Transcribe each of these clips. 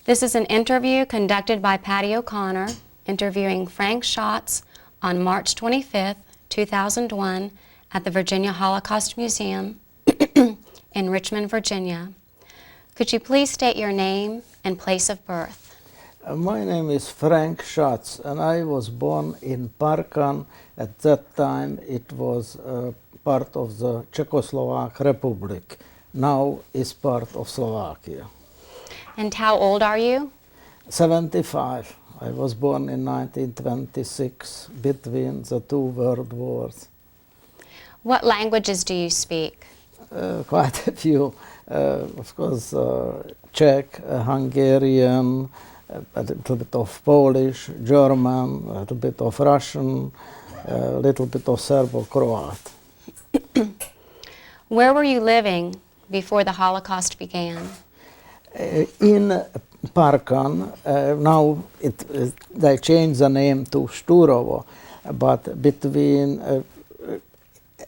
This is an interview conducted by Patty O'Connor, interviewing Frank Shatz on March 25th, 2001 at the Virginia Holocaust Museum in Richmond, Virginia. Could you please state your name and place of birth? My name is Frank Shatz, and I was born in Parkan. At that time it was part of the Czechoslovak Republic. Now is part of Slovakia. And how old are you? 75. I was born in 1926, between the two world wars. What languages do you speak? Quite a few. Of course, Czech, Hungarian, a little bit of Polish, German, a little bit of Russian, a little bit of Serbo-Croat. Where were you living before the Holocaust began? In Parkan, now they changed the name to Šturovo, but between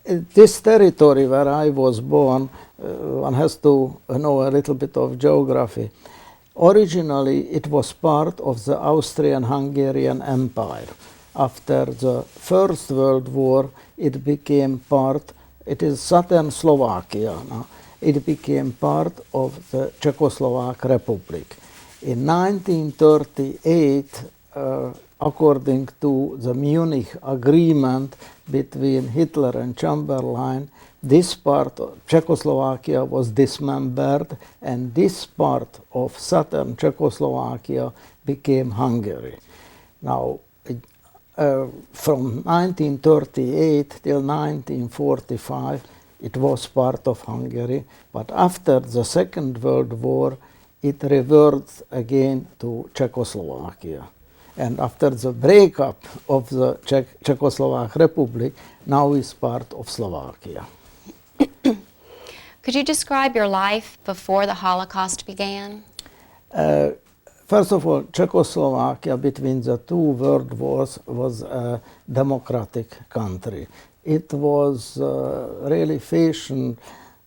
this territory where I was born, one has to know a little bit of geography. Originally, it was part of the Austrian-Hungarian Empire. After the First World War, it became part, it is southern Slovakia now. It became part of the Czechoslovak Republic. In 1938, according to the Munich Agreement between Hitler and Chamberlain, this part of Czechoslovakia was dismembered, and this part of southern Czechoslovakia became Hungary. Now, from 1938 till 1945, it was part of Hungary, but after the Second World War, it reverted again to Czechoslovakia. And after the breakup of the Czechoslovak Republic, now is part of Slovakia. Could you describe your life before the Holocaust began? First of all, Czechoslovakia between the two world wars was a democratic country. It was really fashioned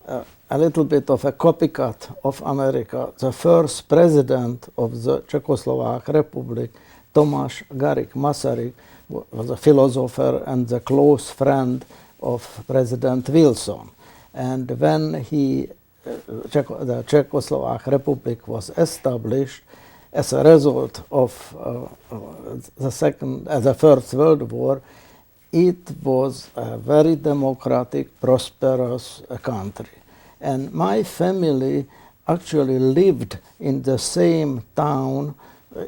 a little bit of a copycat of America. The first president of the Czechoslovak Republic, Tomáš Garrigue Masaryk, was a philosopher and the close friend of President Wilson. And when the Czechoslovak Republic was established, as a result of the First World War, it was a very democratic, prosperous country. And my family actually lived in the same town.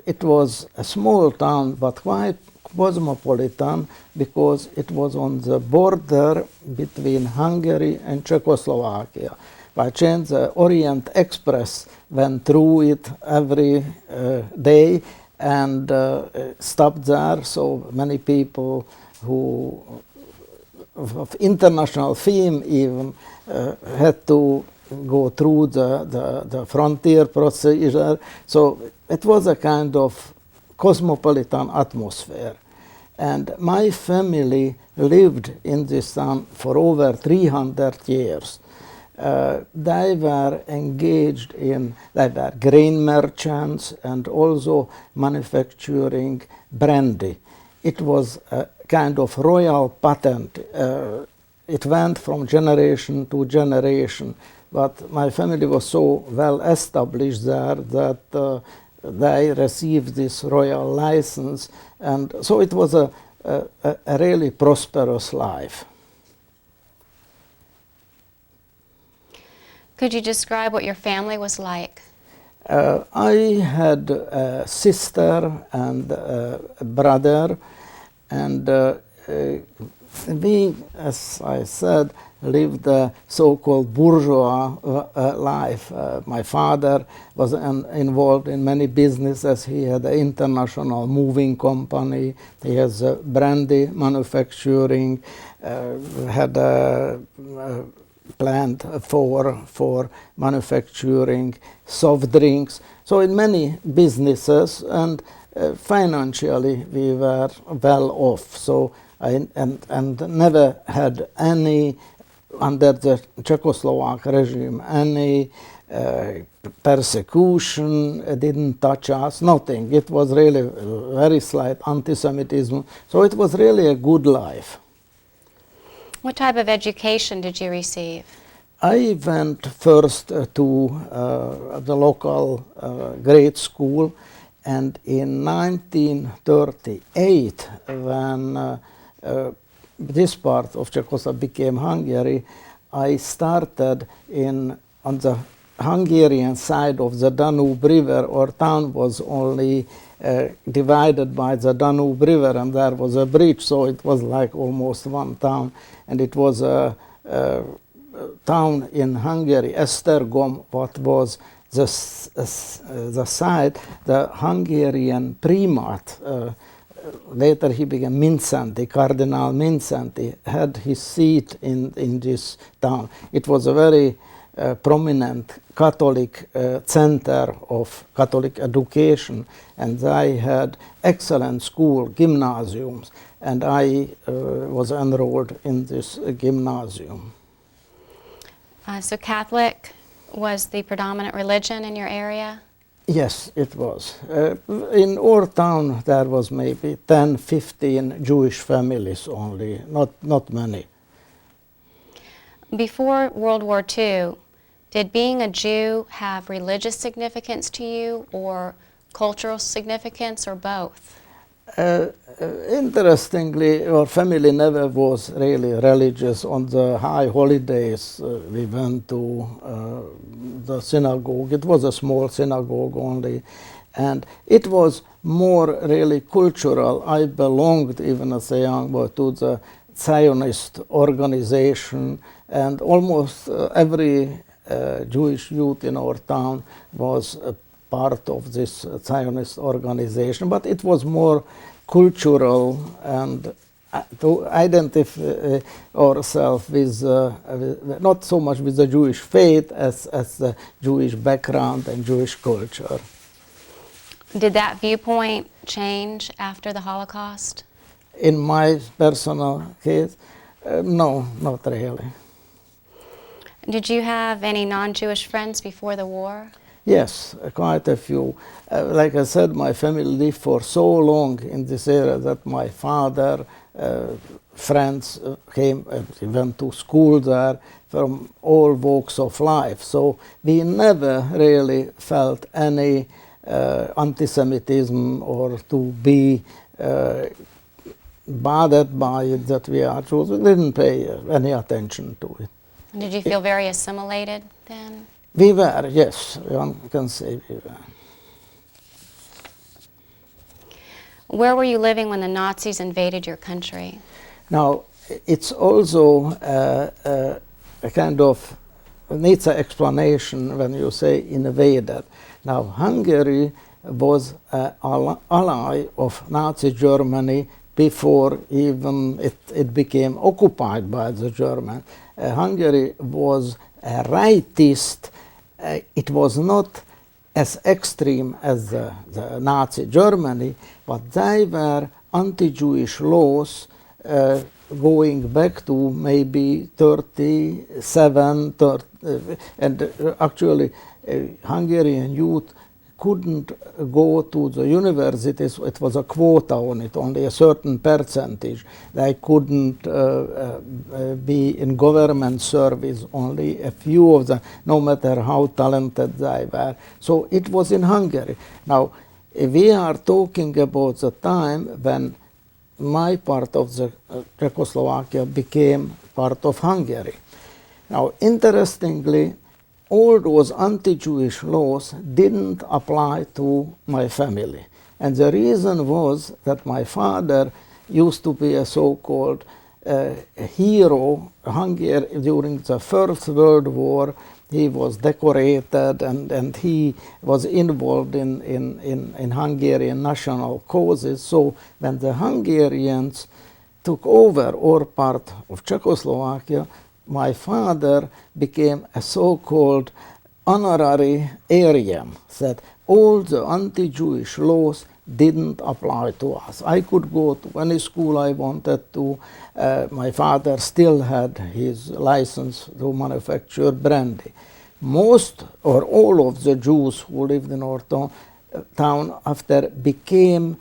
It was a small town, but quite cosmopolitan, because it was on the border between Hungary and Czechoslovakia. By chance, the Orient Express went through it every day and stopped there, so many people who of international fame even had to go through the frontier procedure. So it was a kind of cosmopolitan atmosphere. And my family lived in this town for over 300 years. They were engaged in, they were grain merchants and also manufacturing brandy. It was a kind of royal patent. It went from generation to generation, but my family was so well established there that they received this royal license, and so it was a really prosperous life. Could you describe what your family was like? I had a sister and a brother, and we, as I said, lived a so-called bourgeois life. My father was involved in many businesses. He had an international moving company. He has brandy manufacturing, had a plant for manufacturing soft drinks. So in many businesses, and financially we were well off. So and never had any, under the Czechoslovak regime, any persecution didn't touch us, nothing. It was really very slight anti-Semitism, so it was really a good life. What type of education did you receive? I went first to the local grade school, and in 1938, when this part of Czechoslovakia became Hungary, I started on the Hungarian side of the Danube River. Our town was only divided by the Danube River, and there was a bridge, so it was like almost one town, and it was a town in Hungary, Esztergom, what was the site, the Hungarian primat. Later he became Mindszenty, Cardinal Mindszenty, had his seat in this town. It was a very prominent Catholic center of Catholic education, and I had excellent school, gymnasiums, and I was enrolled in this gymnasium. So Catholic was the predominant religion in your area? Yes, it was. In our town there was maybe 10, 15 Jewish families only, not many. Before World War II, did being a Jew have religious significance to you, or cultural significance, or both? Interestingly, our family never was really religious. On the high holidays, we went to the synagogue. It was a small synagogue only, and it was more really cultural. I belonged, even as a young boy, to the Zionist organization, and almost every Jewish youth in our town was a part of this Zionist organization, but it was more cultural and to identify ourselves with, not so much with the Jewish faith as the Jewish background and Jewish culture. Did that viewpoint change after the Holocaust? In my personal case, no, not really. Did you have any non-Jewish friends before the war? Yes, quite a few. Like I said, my family lived for so long in this area that my father, friends came and went to school there from all walks of life. So we never really felt any anti-Semitism or to be bothered by it that we are Jews. We didn't pay any attention to it. Did you feel very assimilated then? We were, yes, one can say we were. Where were you living when the Nazis invaded your country? Now, it's also a kind of, needs an explanation when you say invaded. Now, Hungary was an ally of Nazi Germany before even it became occupied by the Germans. Hungary was a rightist. It was not as extreme as the Nazi Germany, but they were anti-Jewish laws going back to maybe 37, and actually Hungarian youth couldn't go to the universities. It was a quota on it, only a certain percentage. They couldn't be in government service, only a few of them, no matter how talented they were. So it was in Hungary. Now, we are talking about the time when my part of the Czechoslovakia became part of Hungary. Now, interestingly, all those anti-Jewish laws didn't apply to my family. And the reason was that my father used to be a so-called hero during the First World War. He was decorated and he was involved in Hungarian national causes. So when the Hungarians took over our part of Czechoslovakia, my father became a so-called honorary Aryan, that all the anti-Jewish laws didn't apply to us. I could go to any school I wanted to. My father still had his license to manufacture brandy. most or all of the Jews who lived in our town after became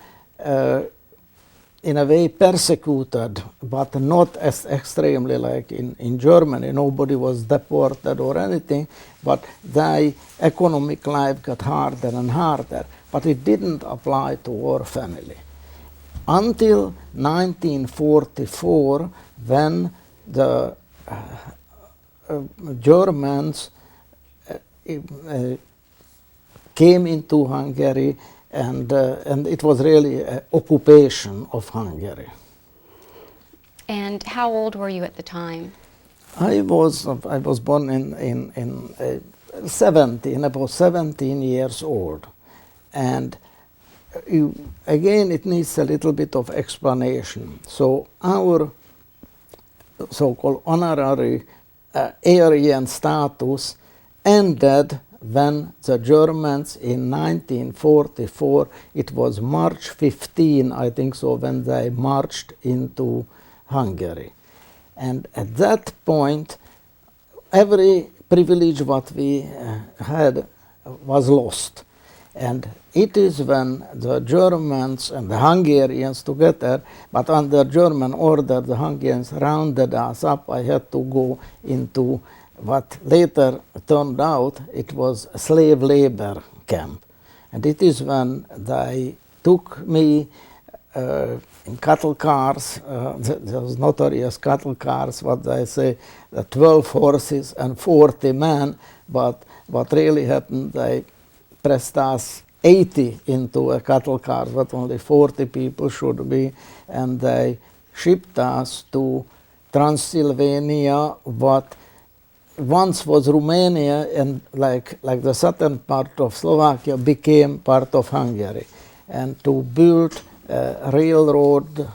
in a way persecuted, but not as extremely like in Germany. Nobody was deported or anything, but their economic life got harder and harder. But it didn't apply to our family. Until 1944, when the Germans came into Hungary, and it was really an occupation of Hungary. And how old were you at the time? I was born in 17, about 17 years old, and again it needs a little bit of explanation. So our so-called honorary Aryan status ended when the Germans in 1944, it was March 15, I think so, when they marched into Hungary. And at that point, every privilege what we had was lost. And it is when the Germans and the Hungarians together, but under German order, the Hungarians rounded us up. I had to go into what later turned out it was a slave labor camp. And it is when they took me in cattle cars, those notorious cattle cars, what they say, 12 horses and 40 men, but what really happened, they pressed us 80 into a cattle car, but only 40 people should be, and they shipped us to Transylvania, what once was Romania, and like the southern part of Slovakia became part of Hungary. And to build a railroad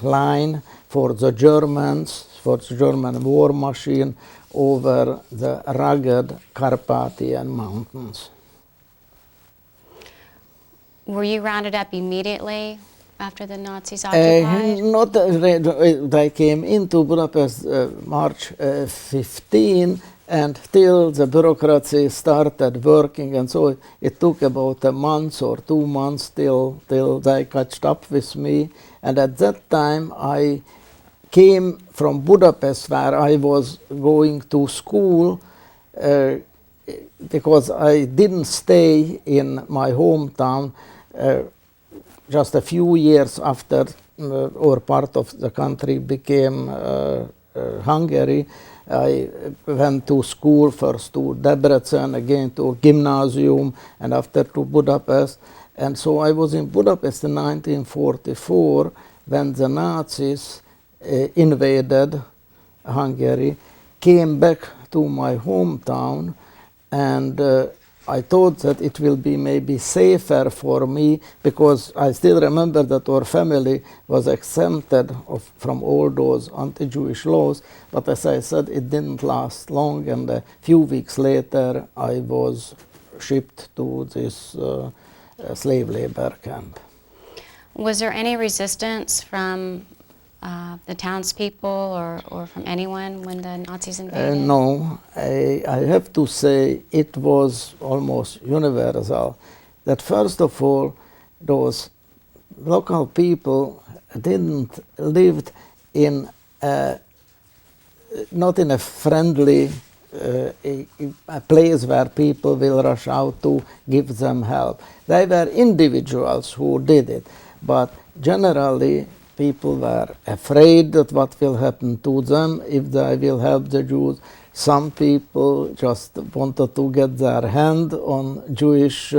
line for the Germans, for the German war machine over the rugged Carpathian mountains. Were you rounded up immediately after the Nazis occupied? Not, they came into Budapest March 15, and till the bureaucracy started working, and so it took about a month or 2 months till they caught up with me. And at that time I came from Budapest, where I was going to school, because I didn't stay in my hometown. Just a few years after our part of the country became Hungary, I went to school, first to Debrecen, again to gymnasium, and after to Budapest. And so I was in Budapest in 1944 when the Nazis invaded Hungary, came back to my hometown, and I thought that it will be maybe safer for me, because I still remember that our family was exempted from all those anti-Jewish laws. But as I said, it didn't last long, and a few weeks later I was shipped to this slave labor camp. Was there any resistance from the townspeople or from anyone when the Nazis invaded? No, I have to say it was almost universal. That first of all, those local people didn't live in not in a friendly a place where people will rush out to give them help. They were individuals who did it, but generally people were afraid that what will happen to them if they will help the Jews. Some people just wanted to get their hand on Jewish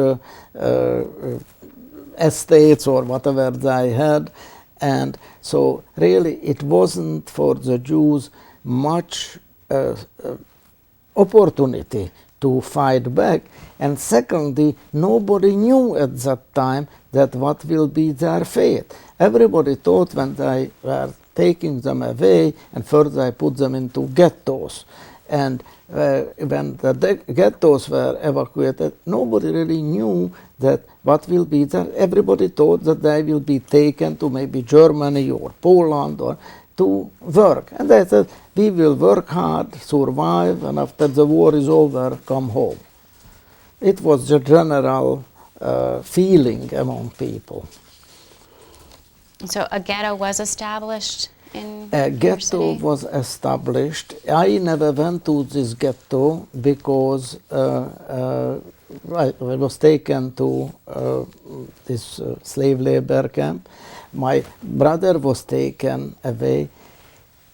estates or whatever they had. And so really it wasn't for the Jews much opportunity to fight back. And secondly, nobody knew at that time that what will be their fate. Everybody thought when they were taking them away, and first they put them into ghettos. And when the ghettos were evacuated, nobody really knew that what will be there. Everybody thought that they will be taken to maybe Germany or Poland or to work. And they said, we will work hard, survive, and after the war is over, come home. It was the general feeling among people. So a ghetto was established in A your ghetto city? was established. I never went to this ghetto because I was taken to this slave labor camp. My brother was taken away.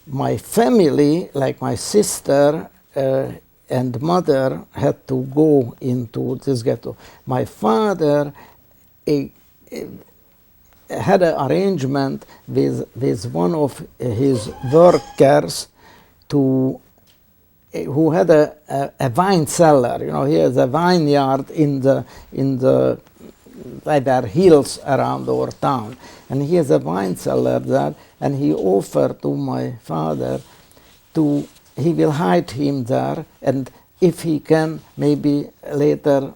My family, like my sister and mother, had to go into this ghetto. My father had an arrangement with one of his workers who had a wine cellar. You know, he has a vineyard in the like there are hills around our town, and he has a wine cellar there. And he offered to my father he will hide him there, and if he can, maybe later.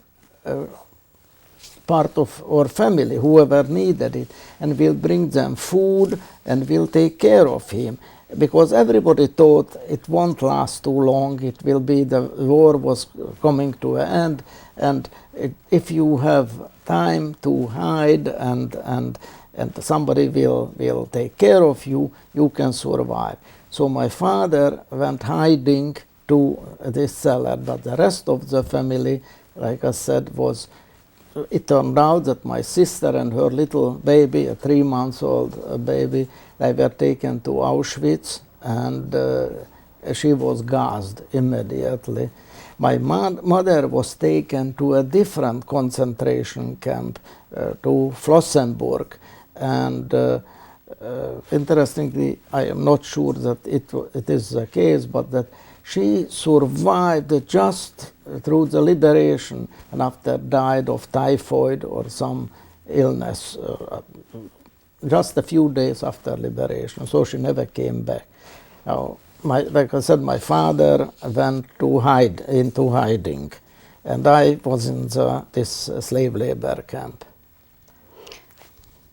Part of our family, whoever needed it, and we'll bring them food and we'll take care of him. Because everybody thought it won't last too long, it will be, the war was coming to an end, and if you have time to hide and somebody will take care of you, you can survive. So my father went hiding to this cellar, but the rest of the family, like I said, it turned out that my sister and her little baby, a 3-month-old baby, they were taken to Auschwitz, and she was gassed immediately. My mother was taken to a different concentration camp, to Flossenburg, and interestingly, I am not sure that it is the case, but that she survived just through the liberation, and after died of typhoid or some illness just a few days after liberation, so she never came back. Now, like I said, my father went into hiding, and I was in this slave labor camp.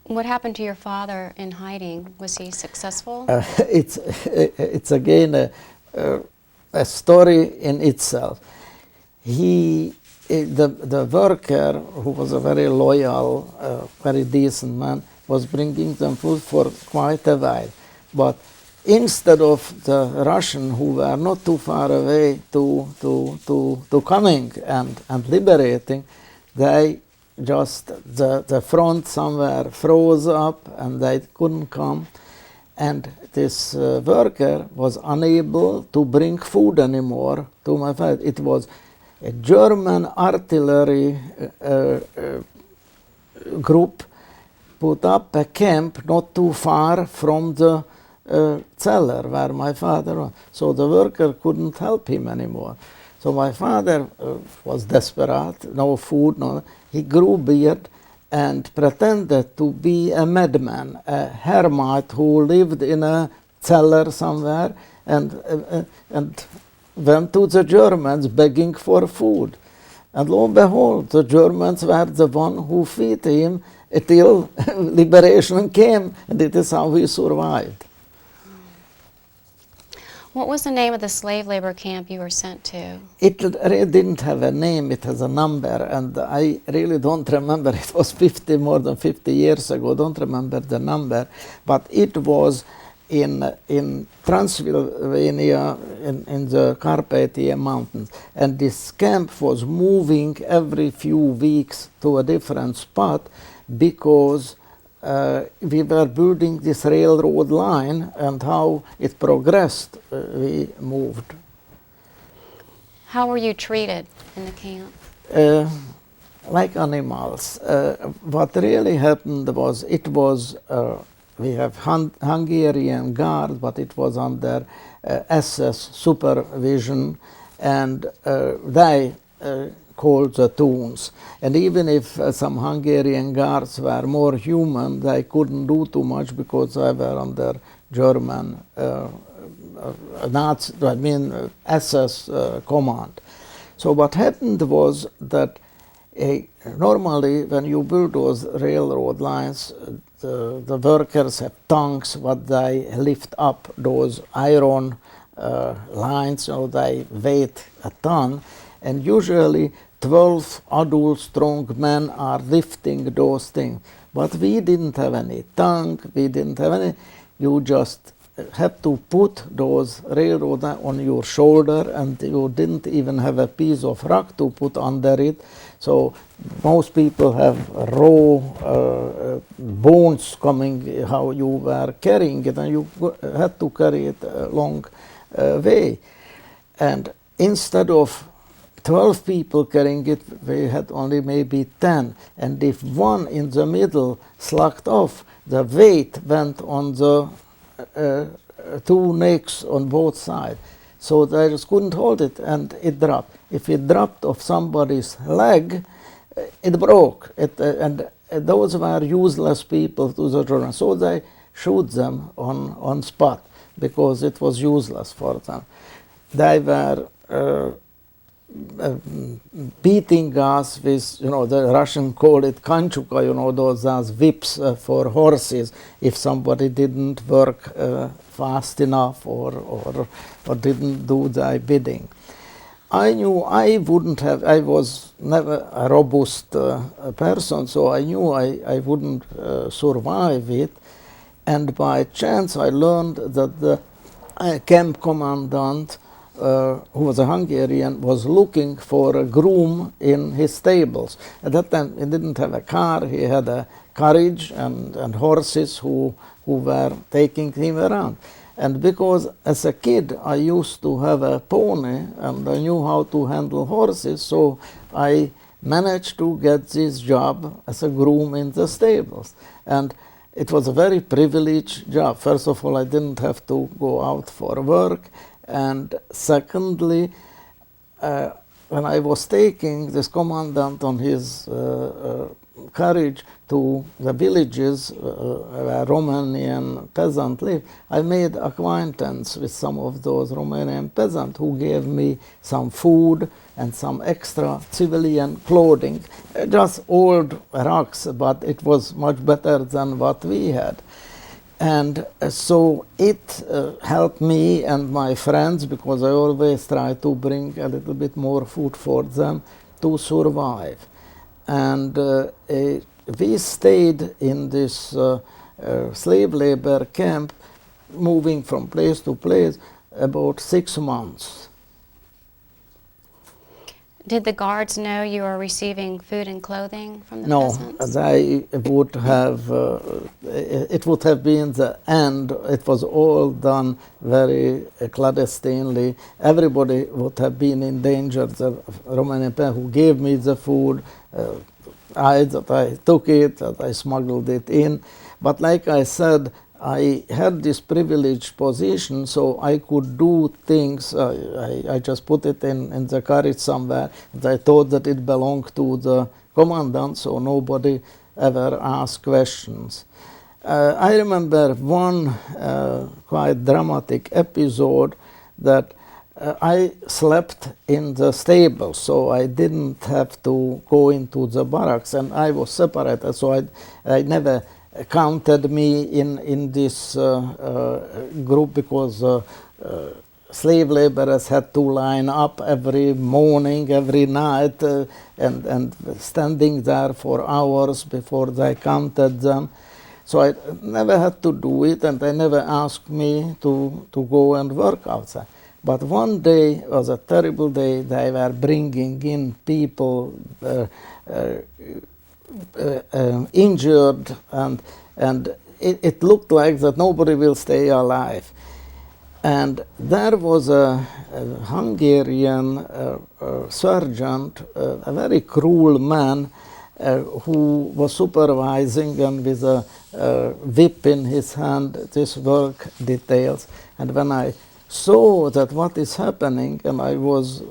What happened to your father in hiding? Was he successful? It's again a story in itself. The worker, who was a very loyal, very decent man, was bringing them food for quite a while. But instead of the Russian, who were not too far away, to coming and liberating, they just, the front somewhere froze up and they couldn't come. And this worker was unable to bring food anymore to my father. It was a German artillery group put up a camp not too far from the cellar where my father was. So the worker couldn't help him anymore. So my father was desperate, no food, he grew beard and pretended to be a madman, a hermit who lived in a cellar somewhere, and went to the Germans begging for food. And lo and behold, the Germans were the one who fed him until liberation came, and it is how he survived. What was the name of the slave labor camp you were sent to? It really didn't have a name, it has a number, and I really don't remember. It was more than 50 years ago, don't remember the number, but it was in Transylvania, in the Carpathian Mountains, and this camp was moving every few weeks to a different spot because we were building this railroad line, and how it progressed, we moved. How were you treated in the camp? Like animals. What really happened was, we have Hungarian guard, but it was under SS supervision, and they called the tunes. And even if some Hungarian guards were more human, they couldn't do too much because they were under German SS command. So what happened was that normally when you build those railroad lines, the workers have tongues what they lift up those iron lines, so they weight a ton, and usually 12 adult strong men are lifting those things. But we didn't have any tongue, we didn't have any, you just have to put those railroad on your shoulder, and you didn't even have a piece of rock to put under it. So most people have raw bones coming how you were carrying it, and you had to carry it a long way. And instead of 12 people carrying it, we had only maybe 10. And if one in the middle slacked off, the weight went on the two necks on both sides. So they just couldn't hold it, and it dropped. If it dropped off somebody's leg, it broke. And those were useless people to the Germans. So they shoot them on spot because it was useless for them. They were beating us with, the Russian call it kanchuka, those whips for horses if somebody didn't work fast enough or didn't do their bidding. I knew I wouldn't have, I was never a robust person, so I knew I wouldn't survive it. And by chance I learned that the camp commandant, who was a Hungarian, was looking for a groom in his stables. At that time he didn't have a car, he had a carriage and horses who were taking him around. And because as a kid I used to have a pony and I knew how to handle horses, so I managed to get this job as a groom in the stables. And it was a very privileged job. First of all, I didn't have to go out for work. And secondly, when I was taking this commandant on his carriage to the villages where Romanian peasants live, I made acquaintance with some of those Romanian peasants who gave me some food and some extra civilian clothing. Just old rags, but it was much better than what we had. And so it helped me and my friends, because I always try to bring a little bit more food for them, to survive. And we stayed in this slave labor camp, moving from place to place, about 6 months. Did the guards know you were receiving food and clothing from the No, peasants? they would have, it would have been the end. It was all done very clandestinely. Everybody would have been in danger. The Romanian people who gave me the food, I took it, that I smuggled it in. But like I said, I had this privileged position, so I could do things. I just put it in the carriage somewhere, and I thought that it belonged to the commandant, so nobody ever asked questions. I remember one quite dramatic episode that I slept in the stable, so I didn't have to go into the barracks, and I was separated, so I never counted me in this group, because slave laborers had to line up every morning, every night, and standing there for hours before they counted them. So I never had to do it, and they never asked me to go and work outside. But one day was a terrible day. They were bringing in people injured, and it looked like that nobody will stay alive. And there was a Hungarian sergeant, a very cruel man, who was supervising, and with a whip in his hand, this work details. And when I saw that what is happening, and I was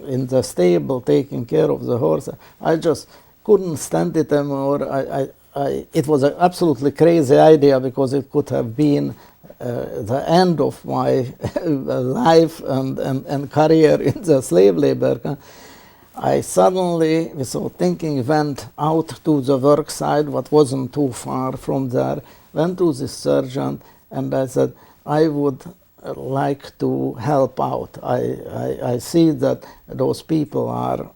in the stable taking care of the horse, I just couldn't stand it anymore. It was an absolutely crazy idea, because it could have been the end of my life and career in the slave labor. I suddenly, without thinking, went out to the work site, what wasn't too far from there, went to the sergeant, and I said, I would like to help out. I see that those people are,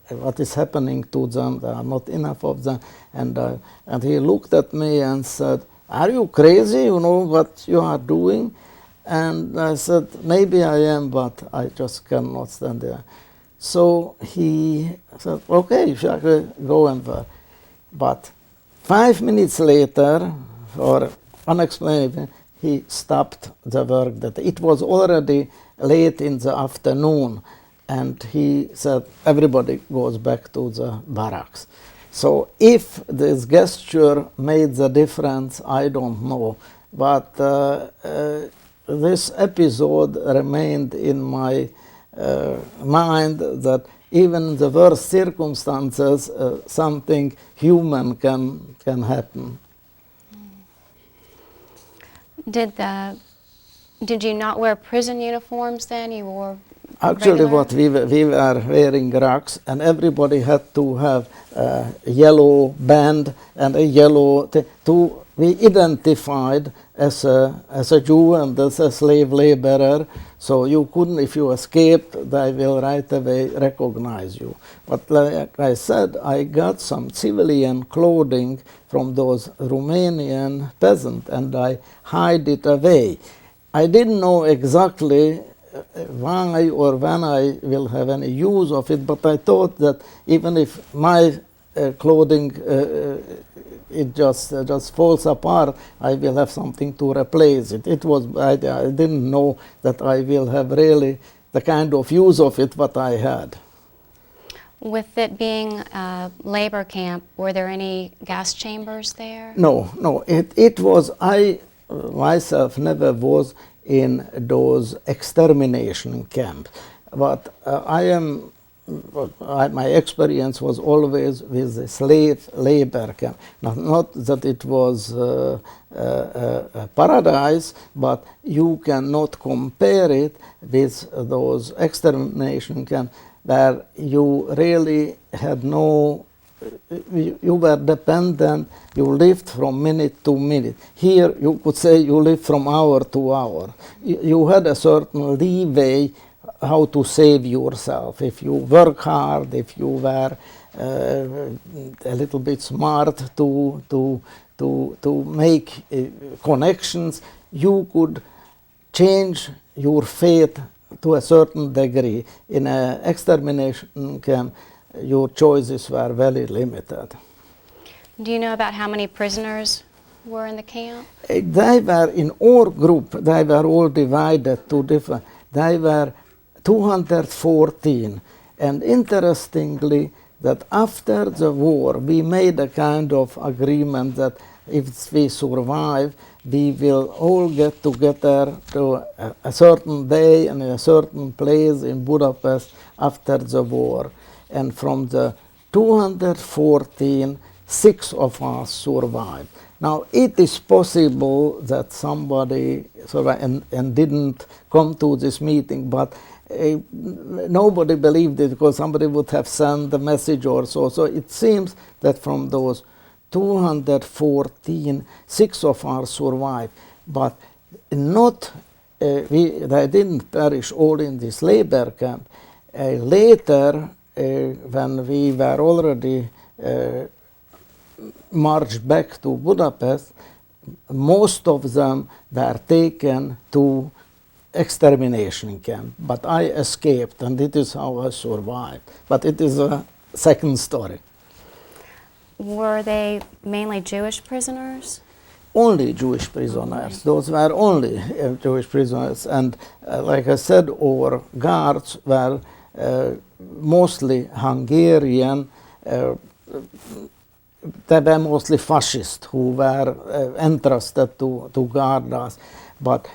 what is happening to them, there are not enough of them. And he looked at me and said, are you crazy? You know what you are doing? And I said, maybe I am, but I just cannot stand there. So he said, okay, shall we go and work? But 5 minutes later, for unexplainable, he stopped the work. That it was already late in the afternoon, and he said, everybody goes back to the barracks. So if this gesture made the difference, I don't know. But this episode remained in my mind that even in the worst circumstances, something human can happen. Did you not wear prison uniforms then? You wore Actually, regular? what we were wearing racks, and everybody had to have a yellow band and a yellow we identified as a Jew and as a slave laborer. So you couldn't, if you escaped, they will right away recognize you. But like I said, I got some civilian clothing from those Romanian peasants, and I hide it away. I didn't know exactly why or when I will have any use of it, but I thought that even if my clothing it just falls apart, I will have something to replace it. I didn't know that I will have really the kind of use of it what I had. With it being a labor camp, were there any gas chambers there? No. It was, I myself never was in those extermination camps. But my experience was always with the slave labor camp. Not that it was a paradise, but you cannot compare it with those extermination camps where you really had no, you were dependent, you lived from minute to minute. Here you could say you lived from hour to hour. You had a certain leeway how to save yourself. If you work hard, if you were a little bit smart to make connections, you could change your fate to a certain degree. In an extermination camp, your choices were very limited. Do you know about how many prisoners were in the camp? They were in our group, they were all divided to different, they were 214. And interestingly, that after the war, we made a kind of agreement that if we survive, we will all get together to a certain day and in a certain place in Budapest after the war. And from the 214, 6 of us survived. Now, it is possible that somebody survived and didn't come to this meeting, but nobody believed it because somebody would have sent the message or so. So it seems that from those 214, 6 of us survived, but not they didn't perish all in this labor camp. Later, when we were already marched back to Budapest, most of them were taken to extermination camp, but I escaped, and it is how I survived. But it is a second story. Were they mainly Jewish prisoners? Only Jewish prisoners. Those were only Jewish prisoners, and like I said, our guards were mostly Hungarian. They were mostly fascists who were entrusted to guard us. But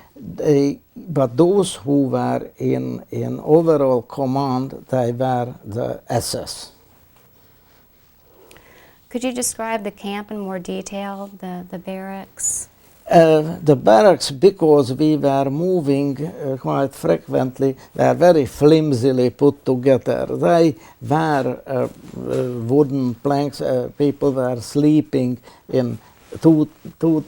those who were in overall command, they were the SS. Could you describe the camp in more detail, the barracks? The barracks, because we were moving quite frequently, were very flimsily put together. They were wooden planks. People were sleeping in two-tier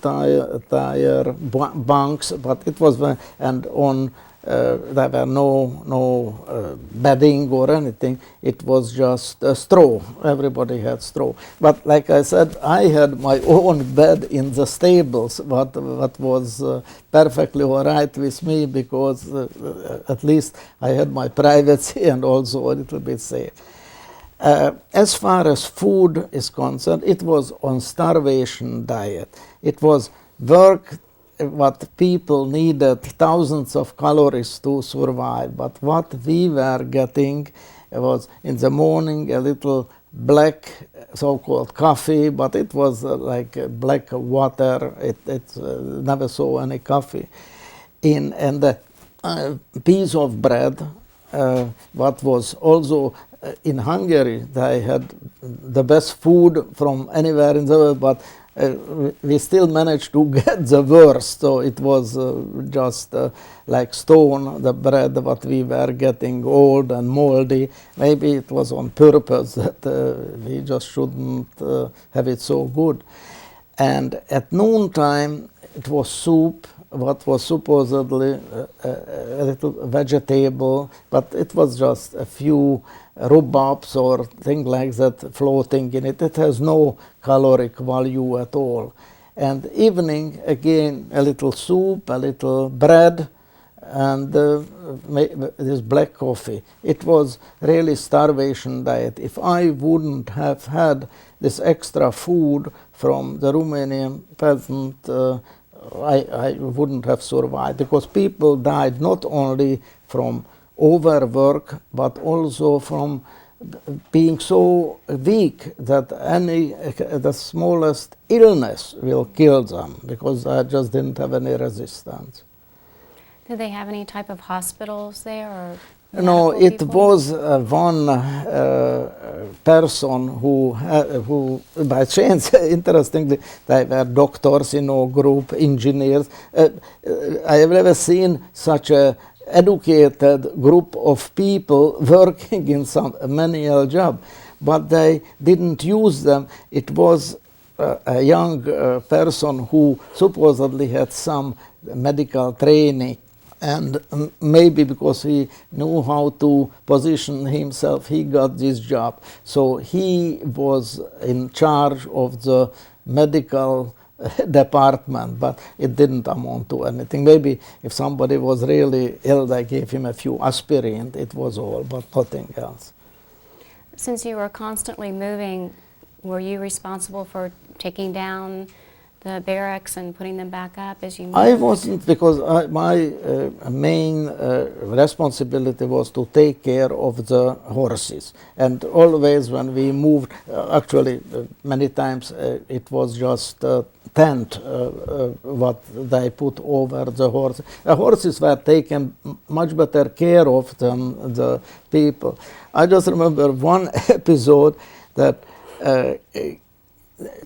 bunks, but it was and on. There were no bedding or anything. It was just straw. Everybody had straw. But like I said, I had my own bed in the stables, what was perfectly all right with me, because at least I had my privacy and also a little bit safe. As far as food is concerned, it was on starvation diet. It was work what people needed, thousands of calories to survive. But what we were getting was in the morning a little black so-called coffee, but it was like black water. It never saw any coffee. And a piece of bread, what was also in Hungary, they had the best food from anywhere in the world, but we still managed to get the worst, so it was just like stone, the bread what we were getting, old and moldy. Maybe it was on purpose that we just shouldn't have it so good. And at noontime it was soup, what was supposedly a little vegetable, but it was just a few rhubarbs or things like that floating in it. It has no caloric value at all. And evening, again, a little soup, a little bread, and this black coffee. It was really starvation diet. If I wouldn't have had this extra food from the Romanian peasant, I wouldn't have survived, because people died not only from overwork but also from being so weak that the smallest illness will kill them, because I just didn't have any resistance. Did they have any type of hospitals there, or no, medical it people? was one person who, by chance, interestingly, they were doctors in our group, engineers. I have never seen such a educated group of people working in some manual job, but they didn't use them. It was a young person who supposedly had some medical training, and maybe because he knew how to position himself, he got this job. So he was in charge of the medical department, but it didn't amount to anything. Maybe if somebody was really ill, they gave him a few aspirin, it was all, but nothing else. Since you were constantly moving, were you responsible for taking down the barracks and putting them back up as you moved? I wasn't, because my main responsibility was to take care of the horses. And always when we moved, actually many times it was just a tent what they put over the horses. The horses were taken much better care of than the people. I just remember one episode that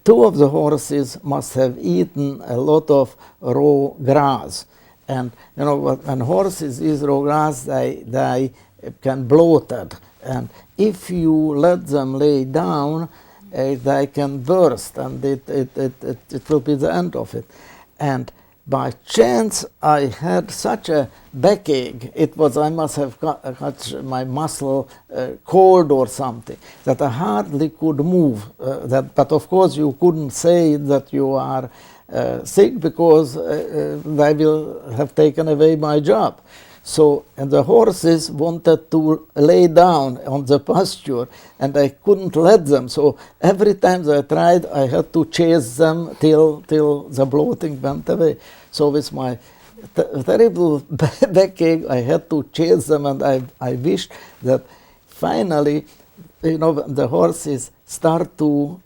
two of the horses must have eaten a lot of raw grass. And you know, when horses eat raw grass, they can bloated. And if you let them lay down, they can burst, and it will be the end of it. And by chance, I had such a backache. It was, I must have got my muscle cold or something, that I hardly could move. But of course, you couldn't say that you are sick, because they will have taken away my job. So, and the horses wanted to lay down on the pasture, and I couldn't let them. So every time I tried, I had to chase them till the bloating went away. So with my terrible backache, I had to chase them, and I wished that finally, you know, the horses start to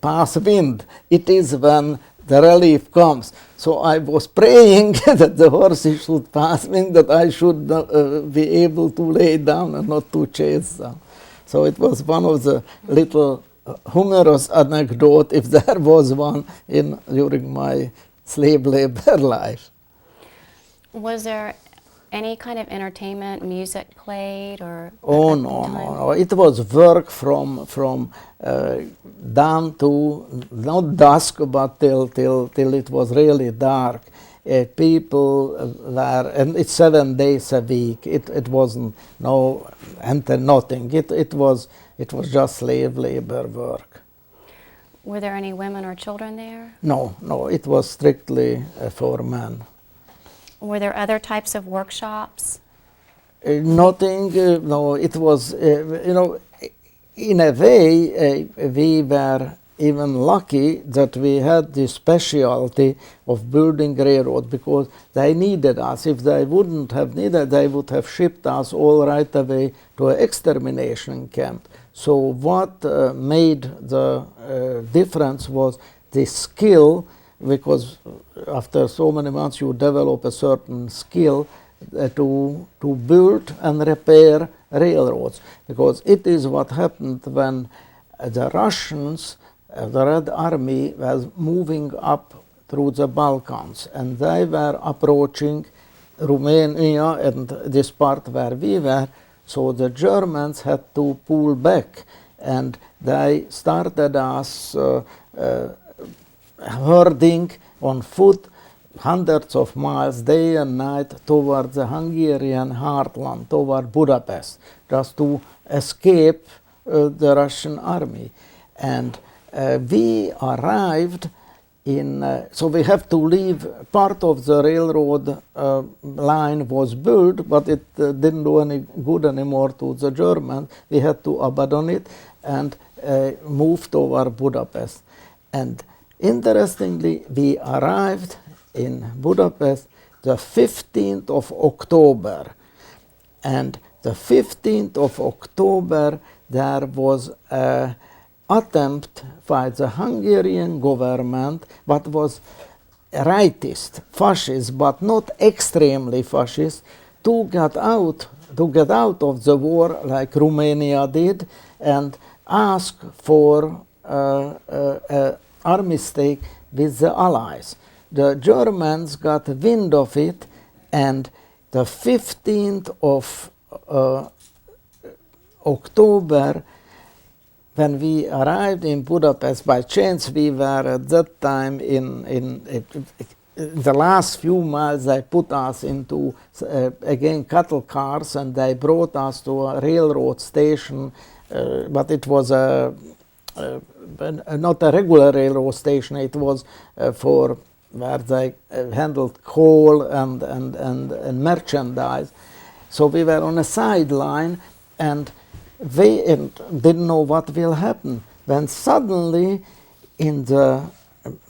pass wind. It is when the relief comes. So I was praying that the horses should pass me, that I should be able to lay down and not to chase them. So it was one of the little humorous anecdote, if there was one, during my slave labor life. Was there any kind of entertainment, music played, or? Oh at the no, time? no! It was work from dawn to not dusk, but till it was really dark. People were, and it's 7 days a week. It wasn't no nothing. It was just slave labor work. Were there any women or children there? No, no, it was strictly for men. Were there other types of workshops? Nothing, no, it was, in a way, we were even lucky that we had the specialty of building railroad, because they needed us. If they wouldn't have needed, they would have shipped us all right away to an extermination camp. So what made the difference was the skill, because after so many months you develop a certain skill to build and repair railroads, because it is what happened when the Russians, the Red Army, was moving up through the Balkans, and they were approaching Romania and this part where we were. So the Germans had to pull back, and they started us herding on foot hundreds of miles day and night toward the Hungarian heartland, toward Budapest, just to escape the Russian army. And we arrived in, so we have to leave. Part of the railroad line was built, but it didn't do any good anymore to the Germans. We had to abandon it and move toward Budapest. And interestingly, we arrived in Budapest the 15th of October. And the 15th of October, there was an attempt by the Hungarian government, what was rightist, fascist, but not extremely fascist, to get out of the war like Romania did, and ask for armistice with the Allies. The Germans got wind of it, and the 15th of October, when we arrived in Budapest, by chance we were at that time in the last few miles. They put us into, again, cattle cars, and they brought us to a railroad station, but it was not a regular railroad station. It was for where they handled coal and merchandise. So we were on a sideline, and we didn't know what will happen, when suddenly in the,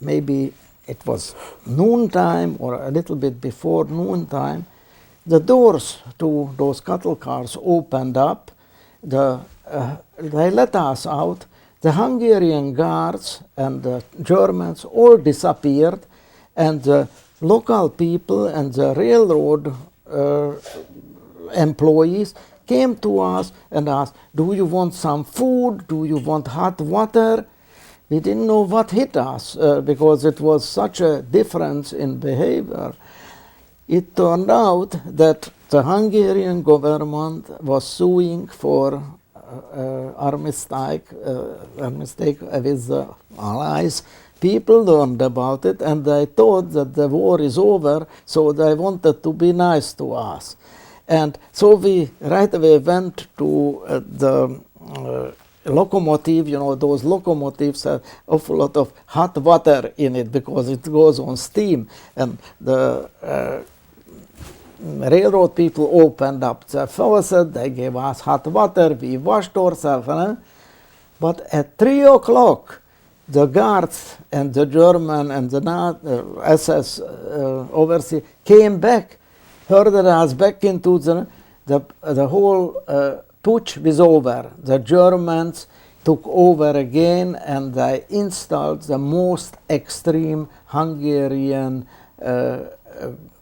maybe it was noontime or a little bit before noontime, the doors to those cattle cars opened up. They let us out. The Hungarian guards and the Germans all disappeared, and the local people and the railroad employees came to us and asked, "Do you want some food? Do you want hot water?" We didn't know what hit us because it was such a difference in behavior. It turned out that the Hungarian government was suing for armistice with the Allies. People learned about it, and they thought that the war is over, so they wanted to be nice to us. And so we right away went to the locomotive. You know, those locomotives have an awful lot of hot water in it because it goes on steam. And the railroad people opened up the faucet, they gave us hot water, we washed ourselves. But at 3 o'clock, the guards and the German and the SS overseer came back, herded us back into the whole putsch was over. The Germans took over again, and they installed the most extreme Hungarian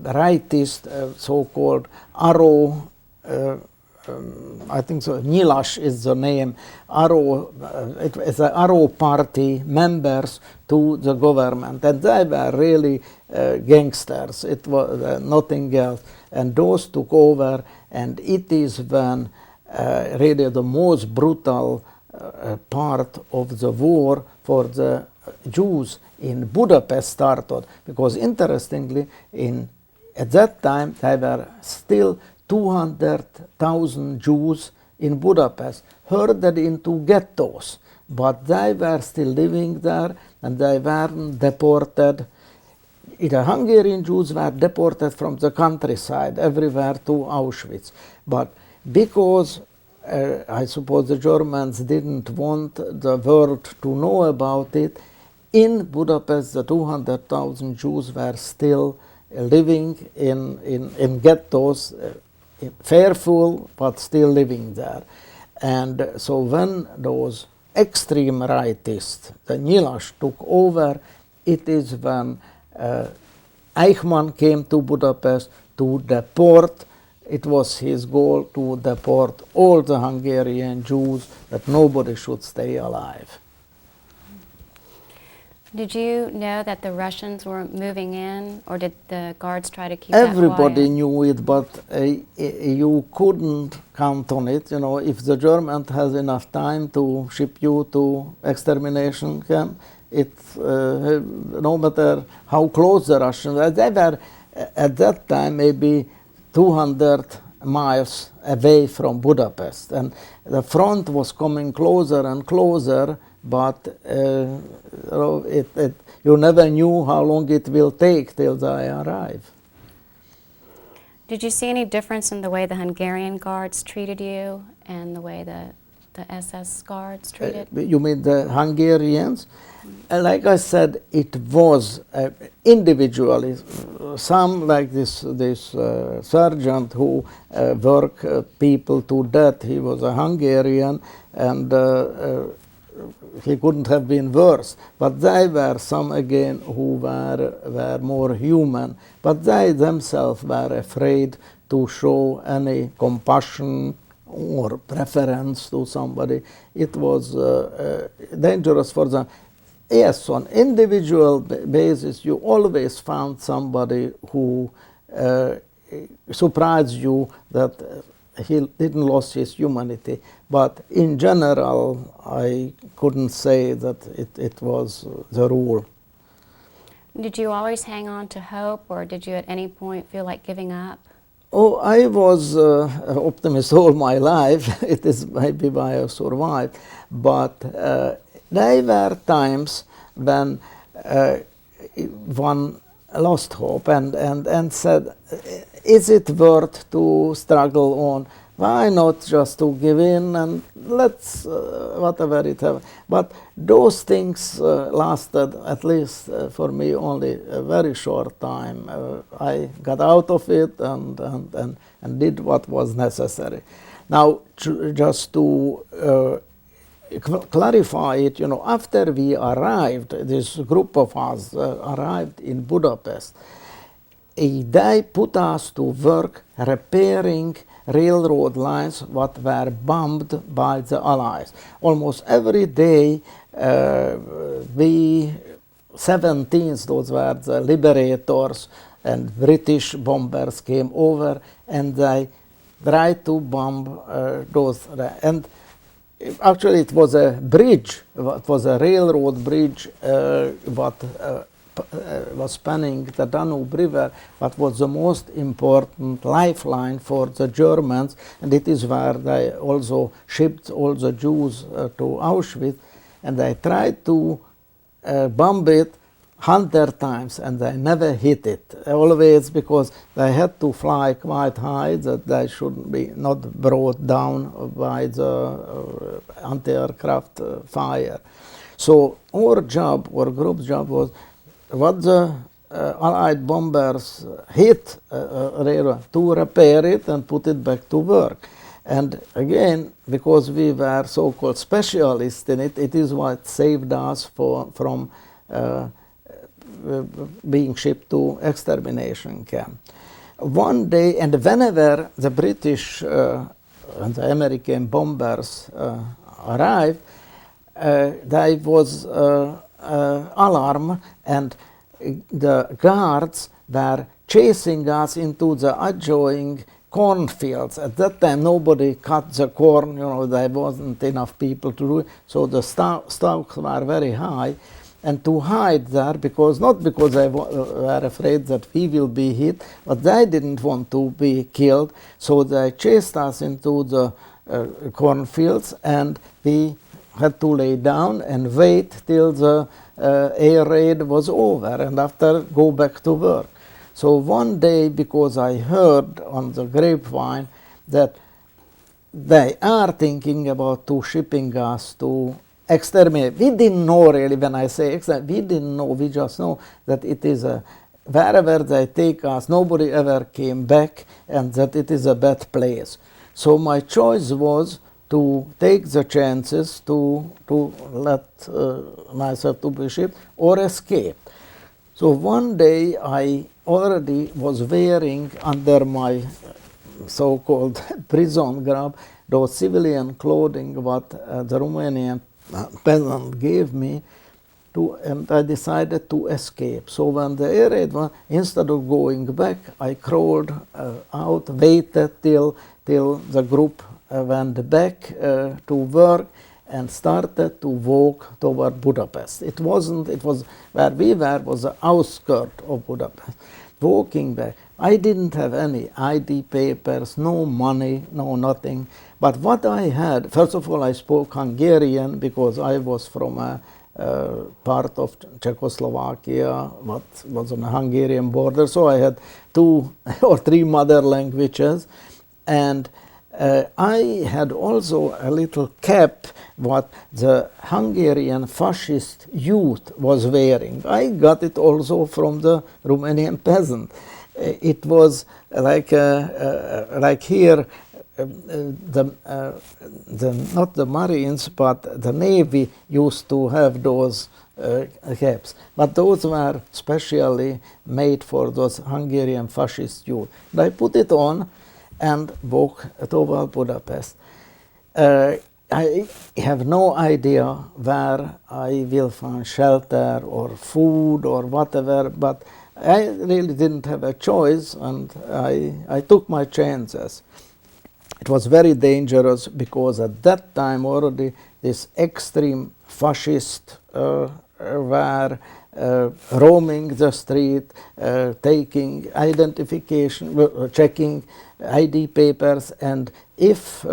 rightist, so-called Arrow I think so, Nyilas is the name, it was the Arrow party members to the government, and they were really gangsters. It was nothing else, and those took over, and it is when really the most brutal part of the war for the Jews in Budapest started, because interestingly, at that time there were still 200,000 Jews in Budapest, herded into ghettos, but they were still living there and they weren't deported. The Hungarian Jews were deported from the countryside everywhere to Auschwitz, but because I suppose the Germans didn't want the world to know about it, in Budapest the 200,000 Jews were still living in ghettos, fearful but still living there. And so when those extreme rightists, the Nyilas, took over, it is when Eichmann came to Budapest to deport. It was his goal to deport all the Hungarian Jews, that nobody should stay alive. Did you know that the Russians were moving in, or did the guards try to keep that Everybody quiet? knew it, but you couldn't count on it. You know, if the German has enough time to ship you to extermination camp, no matter how close the Russians were, they were at that time maybe 200 miles away from Budapest, and the front was coming closer and closer, but you never knew how long it will take till they arrive. Did you see any difference in the way the Hungarian guards treated you and the way the SS guards treated? You mean the Hungarians? Like I said, it was individually. Some, like this sergeant who worked people to death, he was a Hungarian, and he couldn't have been worse. But there were some again who were more human, but they themselves were afraid to show any compassion or preference to somebody. It was dangerous for them. Yes, on individual basis, you always found somebody who surprised you that he didn't lose his humanity. But in general, I couldn't say that it was the rule. Did you always hang on to hope, or did you at any point feel like giving up? Oh, I was an optimist all my life. It is maybe why I survived. But there were times when one lost hope and said, is it worth to struggle on? Why not just to give in and let's whatever it have. But those things lasted, at least for me, only a very short time. I got out of it and did what was necessary. Now, just to clarify it, you know, after we arrived, this group of us arrived in Budapest, they put us to work repairing railroad lines what were bombed by the Allies. Almost every day, we 17s, those were the liberators, and British bombers came over and they tried to bomb those. And actually, it was a bridge, it was a railroad bridge, what was spanning the Danube River, but was the most important lifeline for the Germans, and it is where they also shipped all the Jews to Auschwitz, and they tried to bomb it 100 times, and they never hit it, always because they had to fly quite high, that they should be not brought down by the anti-aircraft fire. So our job, our group's job was, what the Allied bombers hit to repair it and put it back to work. And again, because we were so-called specialists in it, it is what saved us from being shipped to extermination camp. One day, and whenever the British when the American bombers arrived, there was alarm, and the guards were chasing us into the adjoining cornfields. At that time, nobody cut the corn, there wasn't enough people to do it, so the stalks were very high. And to hide there, not because they were afraid that we will be hit, but they didn't want to be killed, so they chased us into the cornfields, and we had to lay down and wait till the air raid was over, and after go back to work. So one day, because I heard on the grapevine that they are thinking about shipping us to exterminate. We didn't know really, when I say exterminate, we didn't know, we just know that it is wherever they take us, nobody ever came back, and that it is a bad place. So my choice was to take the chances to let myself to be shipped or escape. So one day I already was wearing under my so-called prison garb those civilian clothing what the Romanian peasant gave me, and I decided to escape. So when the air raid was, instead of going back, I crawled out, waited till the group went back to work, and started to walk toward Budapest. It was where we were was the outskirts of Budapest. Walking back, I didn't have any ID papers, no money, no nothing. But what I had, first of all, I spoke Hungarian because I was from a part of Czechoslovakia, what was on the Hungarian border. So I had 2 or 3 mother languages, and I had also a little cap what the Hungarian fascist youth was wearing. I got it also from the Romanian peasant. It was like here, not the Marines, but the Navy used to have those caps. But those were specially made for those Hungarian fascist youth. And I put it on and walk toward Budapest. I have no idea where I will find shelter or food or whatever, but I really didn't have a choice, and I took my chances. It was very dangerous because at that time already this extreme fascist were roaming the street, taking identification, checking ID papers, and if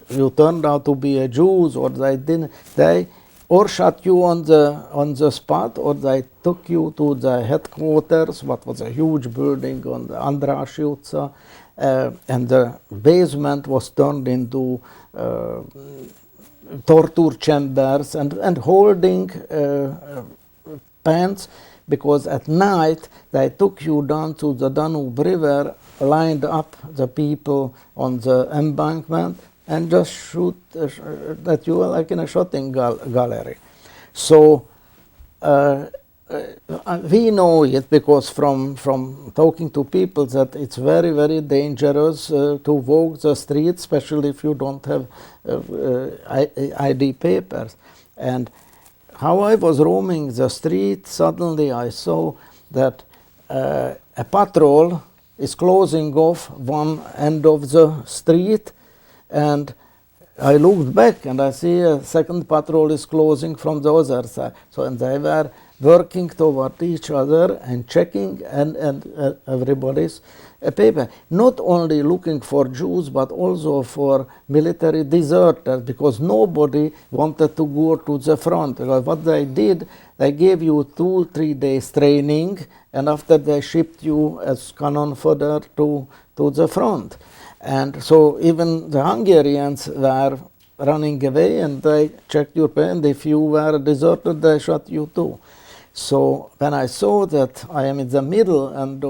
you turned out to be a Jew or they didn't, they or shot you on the spot, or they took you to the headquarters, what was a huge building on the András utca, and the basement was turned into torture chambers and holding pens, because at night they took you down to the Danube River, lined up the people on the embankment, and just shoot that you were like in a shooting gallery. So we know it because from talking to people that it's very, very dangerous to walk the street, especially if you don't have ID papers. And how I was roaming the street, suddenly I saw that a patrol is closing off one end of the street, and I looked back and I see a second patrol is closing from the other side. So, and they were working toward each other and checking and everybody's paper. Not only looking for Jews, but also for military deserters, because nobody wanted to go to the front. Because what they did, they gave you 2-3 days training, and after they shipped you as cannon fodder to the front. And so even the Hungarians were running away, and they checked your pen, and if you were a deserter, they shot you too. So when I saw that I am in the middle and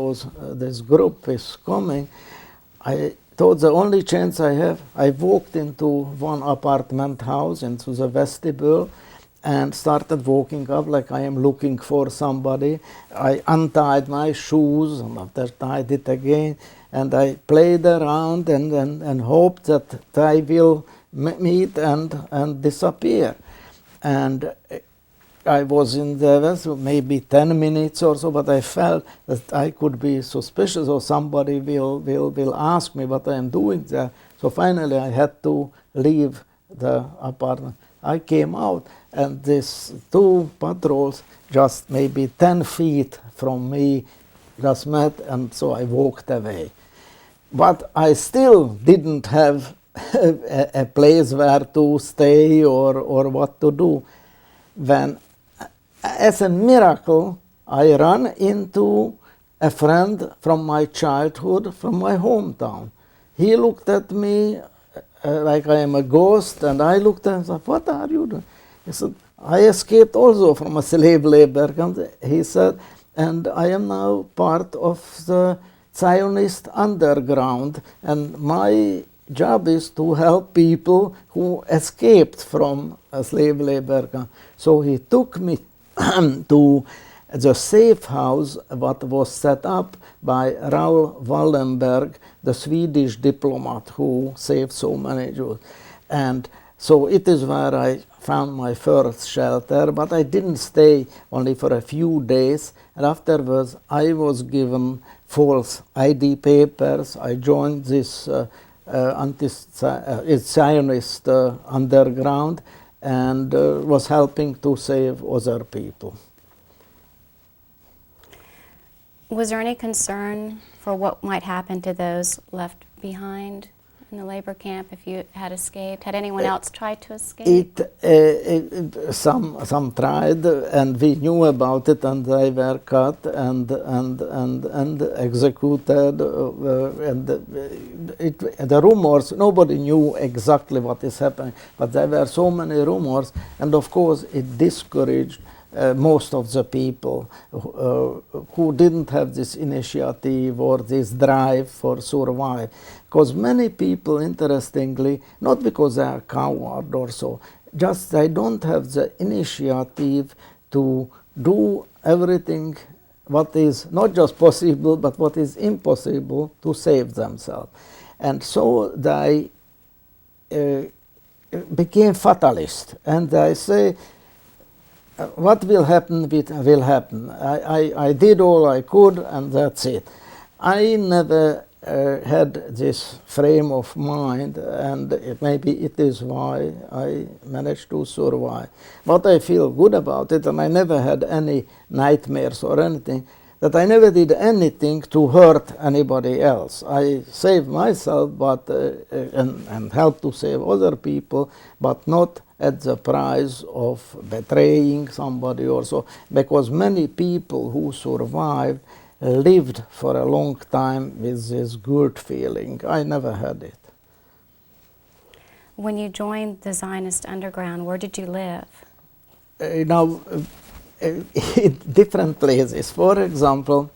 this group is coming, I thought the only chance I have, I walked into one apartment house, into the vestibule, and started walking up like I am looking for somebody. I untied my shoes, and after tied it again, and I played around and hoped that I will meet and disappear. And I was in there so maybe 10 minutes or so, but I felt that I could be suspicious or somebody will ask me what I am doing there. So finally I had to leave the apartment. I came out and these two patrols just maybe 10 feet from me just met, and so I walked away. But I still didn't have a place where to stay or what to do. When, as a miracle, I ran into a friend from my childhood, from my hometown. He looked at me like I am a ghost, and I looked at him and said, "What are you doing?" He said, "I escaped also from a slave labor camp," he said, "and I am now part of the Zionist underground, and my job is to help people who escaped from a slave labor camp." So he took me to the safe house what was set up by Raoul Wallenberg, the Swedish diplomat who saved so many Jews. And so it is where I found my first shelter, but I didn't stay only for a few days, and afterwards I was given false ID papers. I joined this anti-Zionist underground and was helping to save other people. Was there any concern for what might happen to those left behind in the labor camp if you had escaped? Had anyone else tried to escape? Some tried, and we knew about it, and they were cut and executed. The rumors, nobody knew exactly what is happening, but there were so many rumors, and of course it discouraged most of the people who didn't have this initiative or this drive for survive. Because many people, interestingly, not because they are coward or so, just they don't have the initiative to do everything what is not just possible, but what is impossible to save themselves. And so they became fatalist, and they say, what will happen, will happen. I did all I could, and that's it. I never had this frame of mind, and maybe it is why I managed to survive. But I feel good about it, and I never had any nightmares or anything, that I never did anything to hurt anybody else. I saved myself but and helped to save other people, but not at the price of betraying somebody or so, because many people who survived lived for a long time with this guilt feeling. I never had it. When you joined the Zionist underground, where did you live? In different places. For example,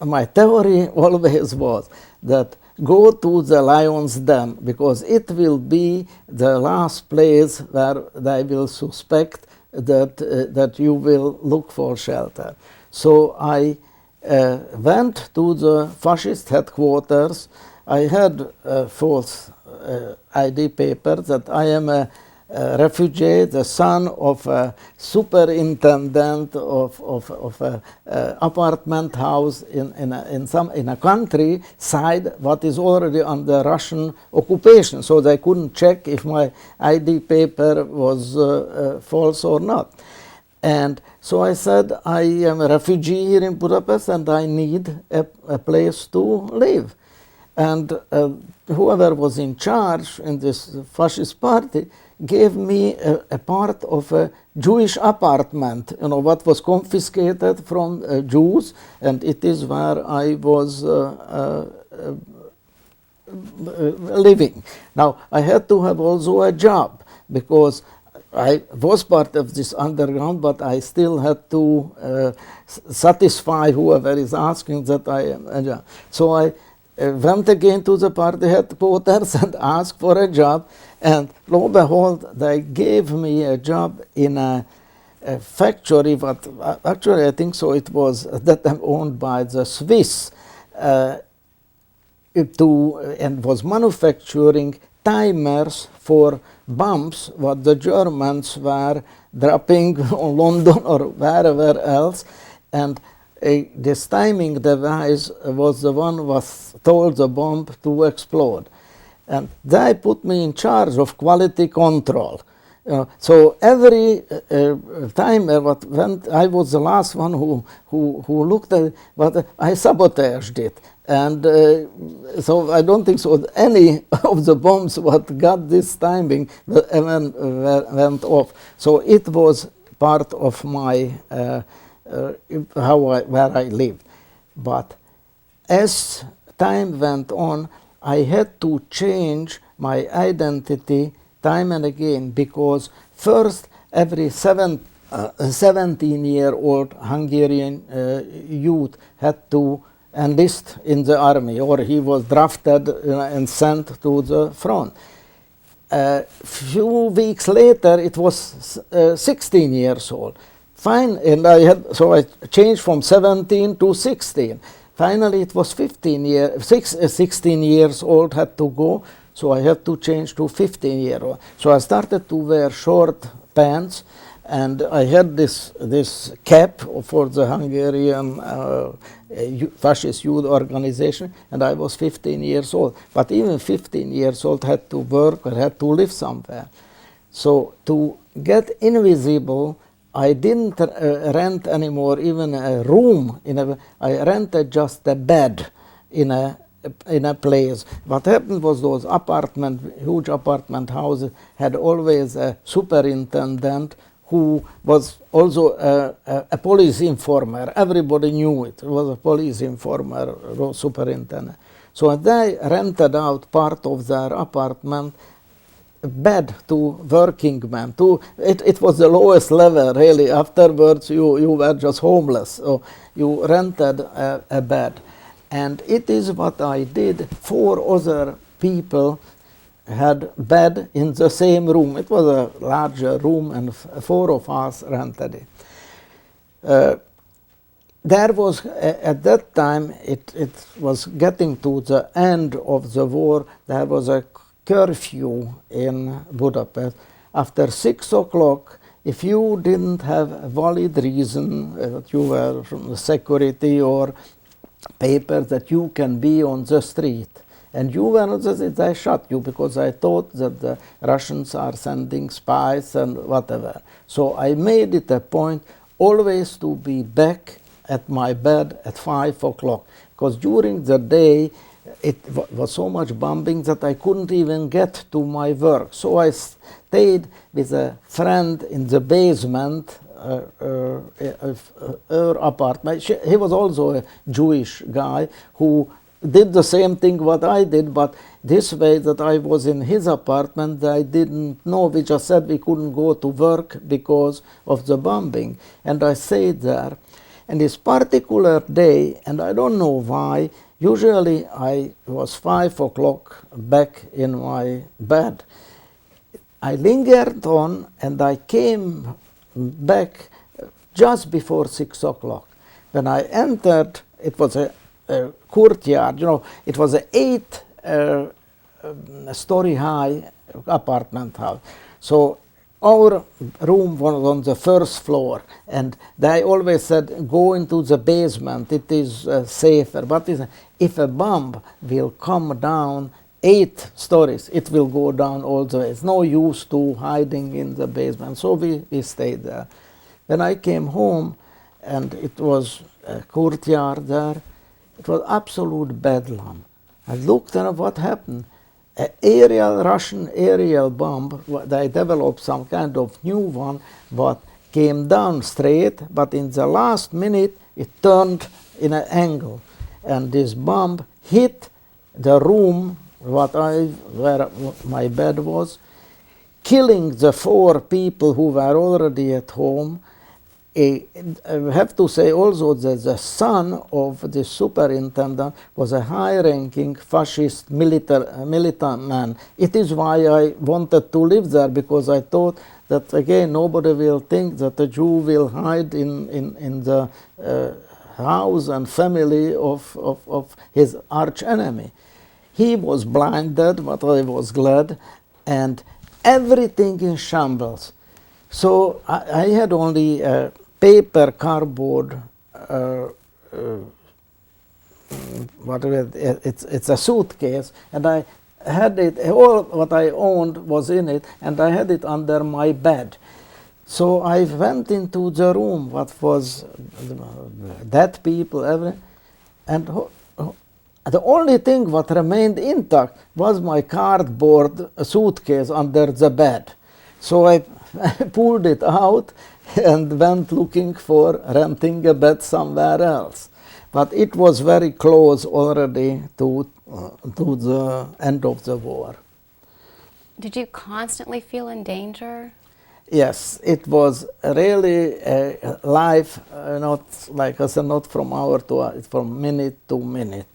my theory always was that go to the Lion's Den, because it will be the last place where they will suspect that you will look for shelter. So I went to the fascist headquarters. I had false ID papers that I am a refugee, the son of a superintendent of a apartment house in a country side what is already under Russian occupation. So they couldn't check if my ID paper was false or not. And so I said, I am a refugee here in Budapest and I need a place to live. And whoever was in charge in this fascist party gave me a part of a Jewish apartment, what was confiscated from Jews, and it is where I was living. Now, I had to have also a job, because I was part of this underground, but I still had to satisfy whoever is asking that I am a job. So I went again to the party headquarters and asked for a job, and lo and behold, they gave me a job in a factory, but actually I think so it was at that time owned by the Swiss, and was manufacturing timers for bombs what the Germans were dropping on London or wherever else, and this timing device was the one was told the bomb to explode, and they put me in charge of quality control. So every timer what went, I was the last one who looked at it, but I sabotaged it. And so I don't think so any of the bombs what got this timing went off. So it was part of my where I lived. But as time went on, I had to change my identity time and again, because first every 17-year-old Hungarian youth had to enlist in the army, or he was drafted and sent to the front. Few weeks later, it was 16 years old. Fine, and I changed from 17 to 16. Finally, it was 16 years old had to go, so I had to change to 15-year-old. So I started to wear short pants, and I had this cap for the Hungarian fascist youth organization, and I was 15 years old. But even 15 years old had to work or had to live somewhere. So to get invisible, I didn't rent anymore even a room. I rented just a bed in a place. What happened was those huge apartment houses had always a superintendent who was also a police informer. Everybody knew it. It was a police informer, superintendent. So they rented out part of their apartment, bed to working men. It was the lowest level, really. Afterwards, you were just homeless. So you rented a bed. And it is what I did. 4 other people had bed in the same room. It was a larger room, and 4 of us rented it. There was, at that time, it was getting to the end of the war. There was a curfew in Budapest. After 6 o'clock, if you didn't have a valid reason that you were from the security or papers that you can be on the street, and you were not, they shot you, because I thought that the Russians are sending spies and whatever. So I made it a point always to be back at my bed at 5 o'clock, because during the day it was so much bombing that I couldn't even get to my work. So I stayed with a friend in the basement her apartment. He was also a Jewish guy who did the same thing what I did, but this way that I was in his apartment, I didn't know. We just said we couldn't go to work because of the bombing. And I stayed there. And this particular day, and I don't know why, usually I was 5 o'clock back in my bed. I lingered on, and I came back just before 6 o'clock. When I entered, it was a courtyard, it was an 8-story high apartment house. So our room was on the first floor, and they always said, go into the basement, it is safer. But if a bomb will come down 8 stories, it will go down all the way. It's no use to hiding in the basement. So we stayed there. When I came home, and it was a courtyard there, it was absolute bedlam. I looked and what happened? Russian aerial bomb, they developed some kind of new one, but came down straight, but in the last minute it turned in an angle. And this bomb hit the room where my bed was, killing the 4 people who were already at home. I have to say also that the son of the superintendent was a high-ranking fascist militant man. It is why I wanted to live there, because I thought that, again, nobody will think that a Jew will hide in the house and family of his arch enemy. He was blinded, but I was glad, and everything in shambles. So I had only paper, cardboard, whatever, it's a suitcase, and I had it, all what I owned was in it, and I had it under my bed. So I went into the room, what was dead people, everything, and the only thing what remained intact was my cardboard suitcase under the bed. So I pulled it out and went looking for renting a bed somewhere else. But it was very close already to the end of the war. Did you constantly feel in danger? Yes, it was really a life, not like I said, not from hour to hour, it's from minute to minute.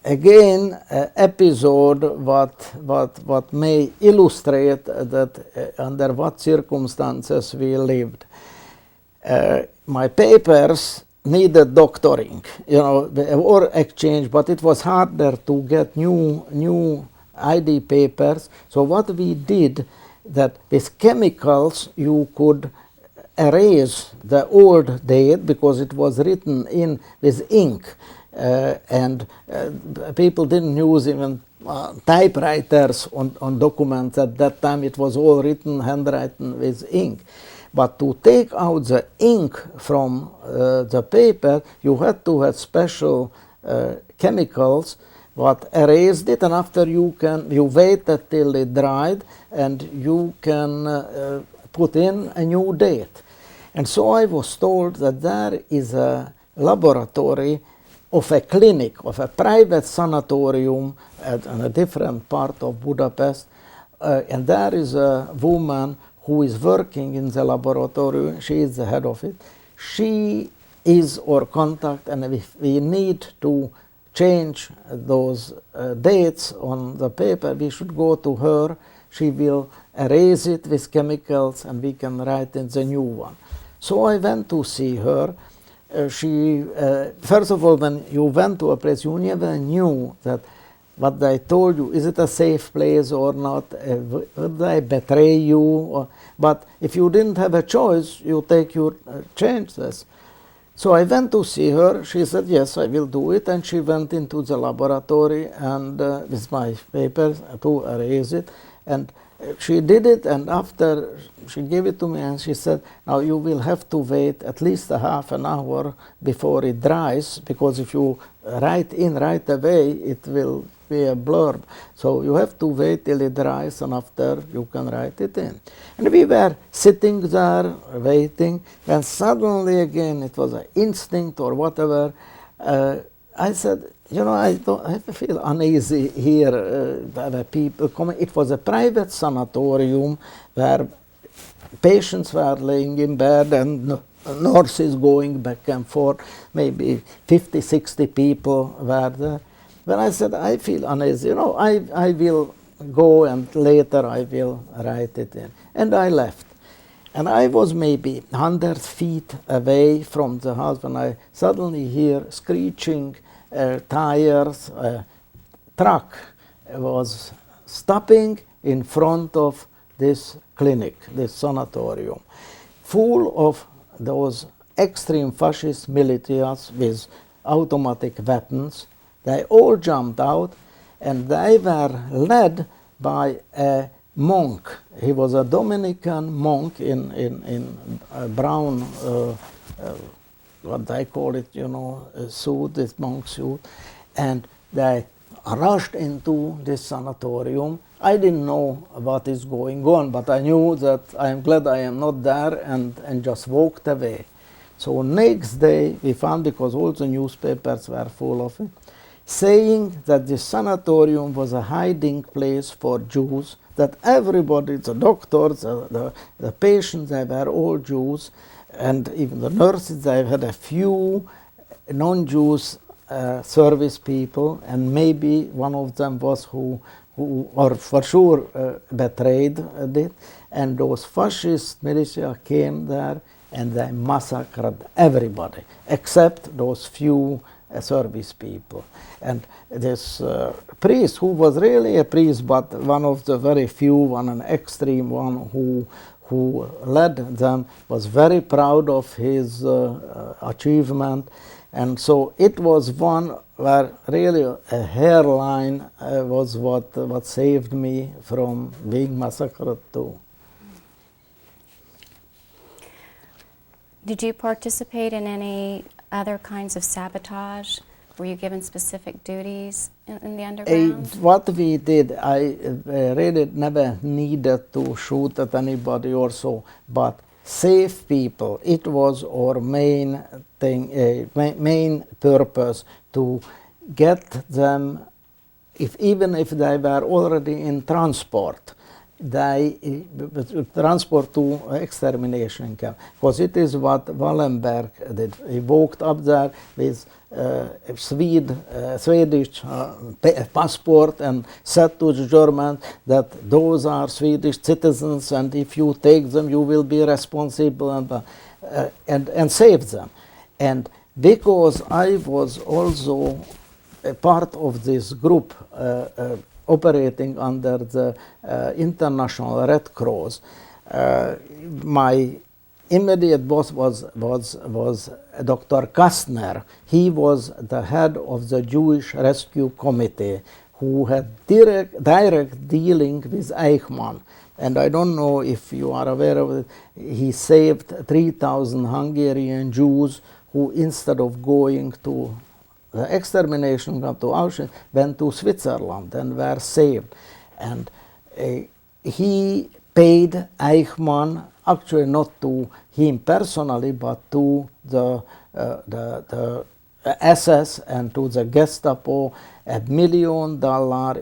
Again, episode what may illustrate that under what circumstances we lived. My papers needed doctoring, or exchange, but it was harder to get new ID papers. So what we did, that with chemicals you could erase the old date because it was written in with ink. And people didn't use even typewriters on documents at that time. It was all written handwritten with ink. But to take out the ink from the paper, you had to have special chemicals what erased it, and after you waited till it dried, and you can put in a new date. And so I was told that there is a laboratory of a clinic, of a private sanatorium in a different part of Budapest, and there is a woman who is working in the laboratory. She is the head of it. She is our contact, and if we need to change those dates on the paper, we should go to her. She will erase it with chemicals, and we can write in the new one. So I went to see her. First of all, when you went to a place, you never knew that what I told you, is it a safe place or not? Would I betray you? But if you didn't have a choice, you take your chances. So I went to see her. She said, yes, I will do it. And she went into the laboratory and with my papers to erase it. And she did it, and after she gave it to me, and she said, now you will have to wait at least a half an hour before it dries, because if you write in right away, it will be a blurb. So you have to wait till it dries, and after you can write it in. And we were sitting there waiting, and suddenly again, it was an instinct or whatever, I said, I feel uneasy here. The people coming. It was a private sanatorium where patients were laying in bed and nurses going back and forth. Maybe 50, 60 people were there. When I said, I feel uneasy, I will go and later I will write it in. And I left. And I was maybe 100 feet away from the house when I suddenly hear screeching tires. Truck was stopping in front of this clinic, this sanatorium, full of those extreme fascist militias with automatic weapons. They all jumped out, and they were led by a monk. He was a Dominican monk in a brown what they call it, a suit, this monk suit, and they rushed into this sanatorium. I didn't know what is going on, but I knew that I am glad I am not there, and just walked away. So next day we found, because all the newspapers were full of it, saying that the sanatorium was a hiding place for Jews, that everybody, the doctors, the patients, they were all Jews, and even the nurses, they had a few non-Jews service people, and maybe one of them was who or for sure betrayed it. And those fascist militia came there and they massacred everybody except those few service people. And this priest, who was really a priest, but one of the very few, an extreme one who led them, was very proud of his achievement. And so it was one where really a hairline was what saved me from being massacred too. Did you participate in any other kinds of sabotage? Were you given specific duties in the underground? What we did, I really never needed to shoot at anybody or so, but save people. It was our main thing, main purpose, to get them, even if they were already in transport, they transport to extermination camp, because it is what Wallenberg did. He walked up there with Swedish passport and said to the Germans that those are Swedish citizens, and if you take them, you will be responsible, and save them. And because I was also a part of this group operating under the International Red Cross, my immediate boss was Dr. Kastner. He was the head of the Jewish Rescue Committee, who had direct dealing with Eichmann. And I don't know if you are aware of it, he saved 3,000 Hungarian Jews who, instead of going to the extermination camp to Auschwitz, went to Switzerland and were saved. And he paid Eichmann, actually not to him personally, but to the SS and to the Gestapo, $1 million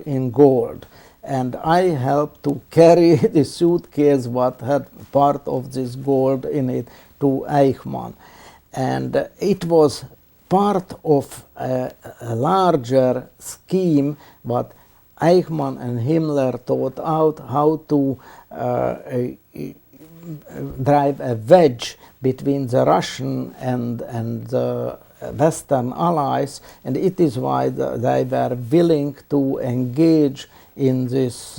in gold. And I helped to carry the suitcase what had part of this gold in it to Eichmann. And it was part of a larger scheme what Eichmann and Himmler thought out, how to drive a wedge between the Russian and the Western allies, and it is why they were willing to engage in this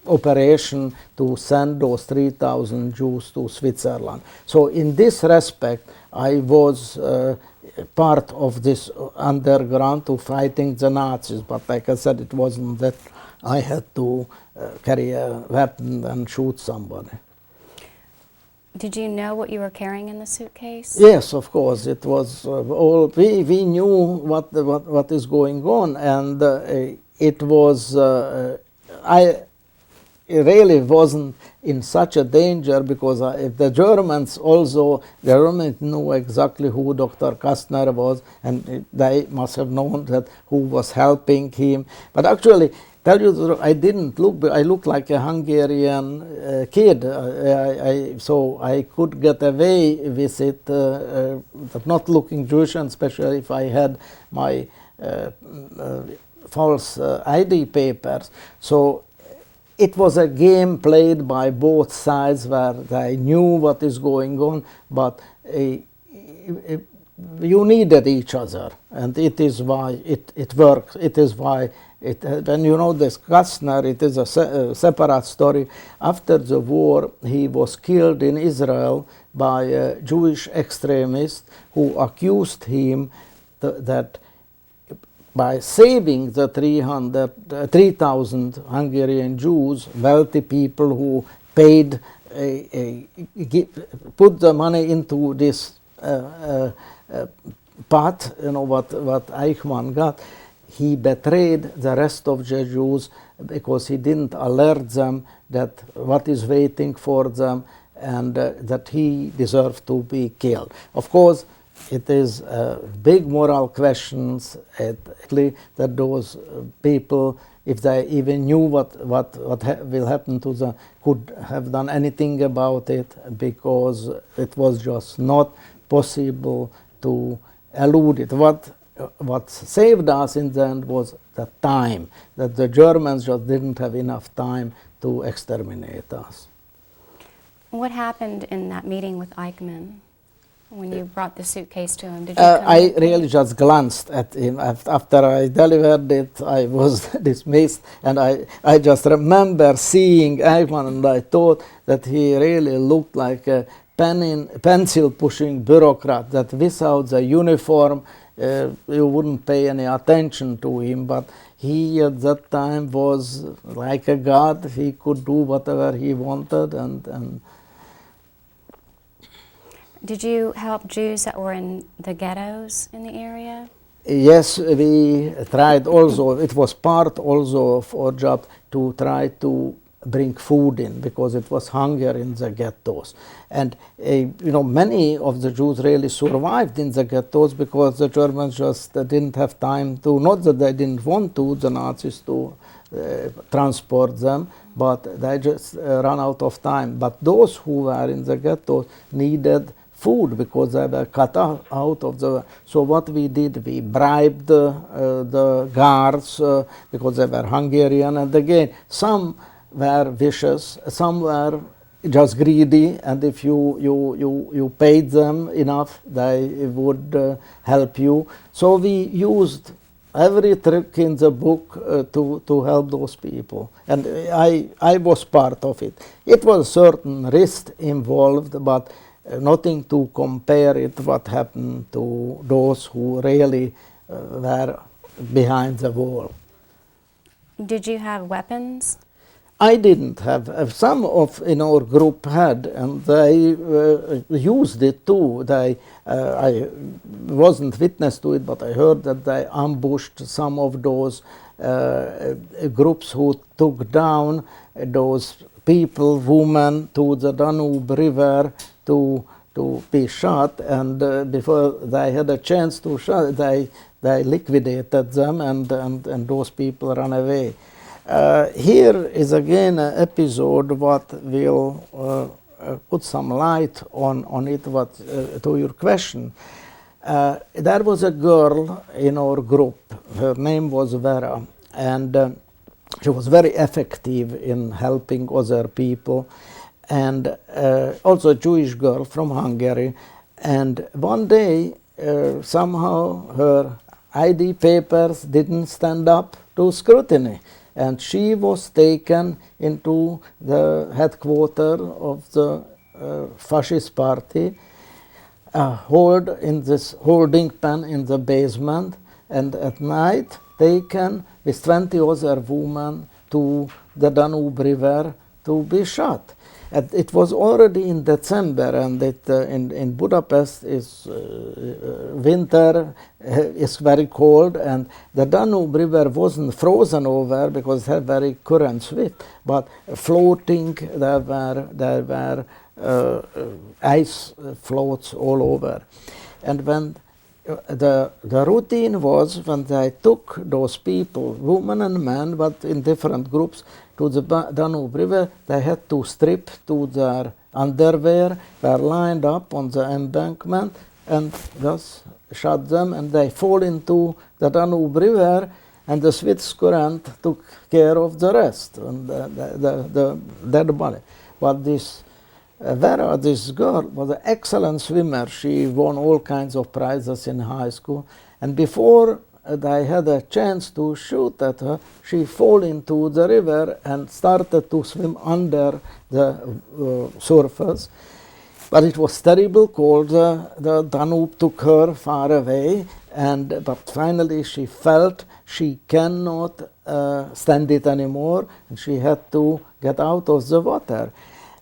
operation to send those 3,000 Jews to Switzerland. So in this respect, I was part of this underground to fighting the Nazis, but like I said, it wasn't that I had to carry a weapon and shoot somebody. Did you know what you were carrying in the suitcase? Yes, of course. It was all, we knew what is going on, and it was, I really wasn't in such a danger, because if the Germans knew exactly who Dr. Kastner was, and they must have known that who was helping him. But actually, tell you the truth, I didn't look, I looked like a Hungarian kid, so I could get away with it, not looking Jewish, and especially if I had my false ID papers. So it was a game played by both sides where they knew what is going on, but you needed each other, and it is why it works. It is why when you know this Kastner, it is a separate story. After the war, he was killed in Israel by a Jewish extremist who accused him that by saving the 3,000 Hungarian Jews, wealthy people who paid, put the money into this pot, you know, what Eichmann got, he betrayed the rest of the Jews because he didn't alert them that what is waiting for them, and that he deserved to be killed. Of course, it is big moral questions that those people, if they even knew what will happen to them, could have done anything about it, because it was just not possible to elude it. What saved us in the end was the time, that the Germans just didn't have enough time to exterminate us. What happened in that meeting with Eichmann when you brought the suitcase to him? Did you come I in? really just glanced at him. After I delivered it, I was dismissed, and I just remember seeing Eichmann, and I thought that he really looked like a pencil-pushing bureaucrat, that without the uniform you wouldn't pay any attention to him, but he at that time was like a god. He could do whatever he wanted, and Did you help Jews that were in the ghettos in the area? yes, we tried also. It was part also of our job to try to bring food in, because it was hunger in the ghettos. And many of the Jews really survived in the ghettos because the Germans just didn't have time to, not that they didn't want to, the Nazis, to transport them, but they just ran out of time. But those who were in the ghettos needed food because they were cut out of the. So what we did, we bribed the guards because they were Hungarian, and again some were vicious, some were just greedy, and if you paid them enough, they would help you. So we used every trick in the book to help those people, and I was part of it. It was certain risk involved, but nothing to compare it what happened to those who really were behind the wall. Did you have weapons? I didn't have. Some in our group had, and they used it too. I wasn't witness to it, but I heard that they ambushed some of those groups who took down those people, women, to the Danube River to be shot, and before they had a chance to shot, they liquidated them, and those people ran away. Here is again an episode what will put some light on it, to your question. There was a girl in our group, her name was Vera, and she was very effective in helping other people, and also a Jewish girl from Hungary. And one day, somehow her ID papers didn't stand up to scrutiny, and she was taken into the headquarters of the fascist party, hold in this holding pen in the basement, and at night taken with 20 other women to the Danube River to be shot. And it was already in December, and in Budapest is winter, is very cold, and the Danube River wasn't frozen over because it had very current swift, but floating. There were ice floats all over, and when the routine was, when they took those people, women and men, but in different groups, to the Danube River, they had to strip to their underwear, were lined up on the embankment, and just shot them, and they fall into the Danube River, and the Swiss current took care of the rest, and the dead body. But this Vera, this girl, was an excellent swimmer. She won all kinds of prizes in high school, and before I had a chance to shoot at her, she fell into the river and started to swim under the surface. But it was terrible cold. The Danube took her far away, but finally she felt she cannot stand it anymore, and she had to get out of the water.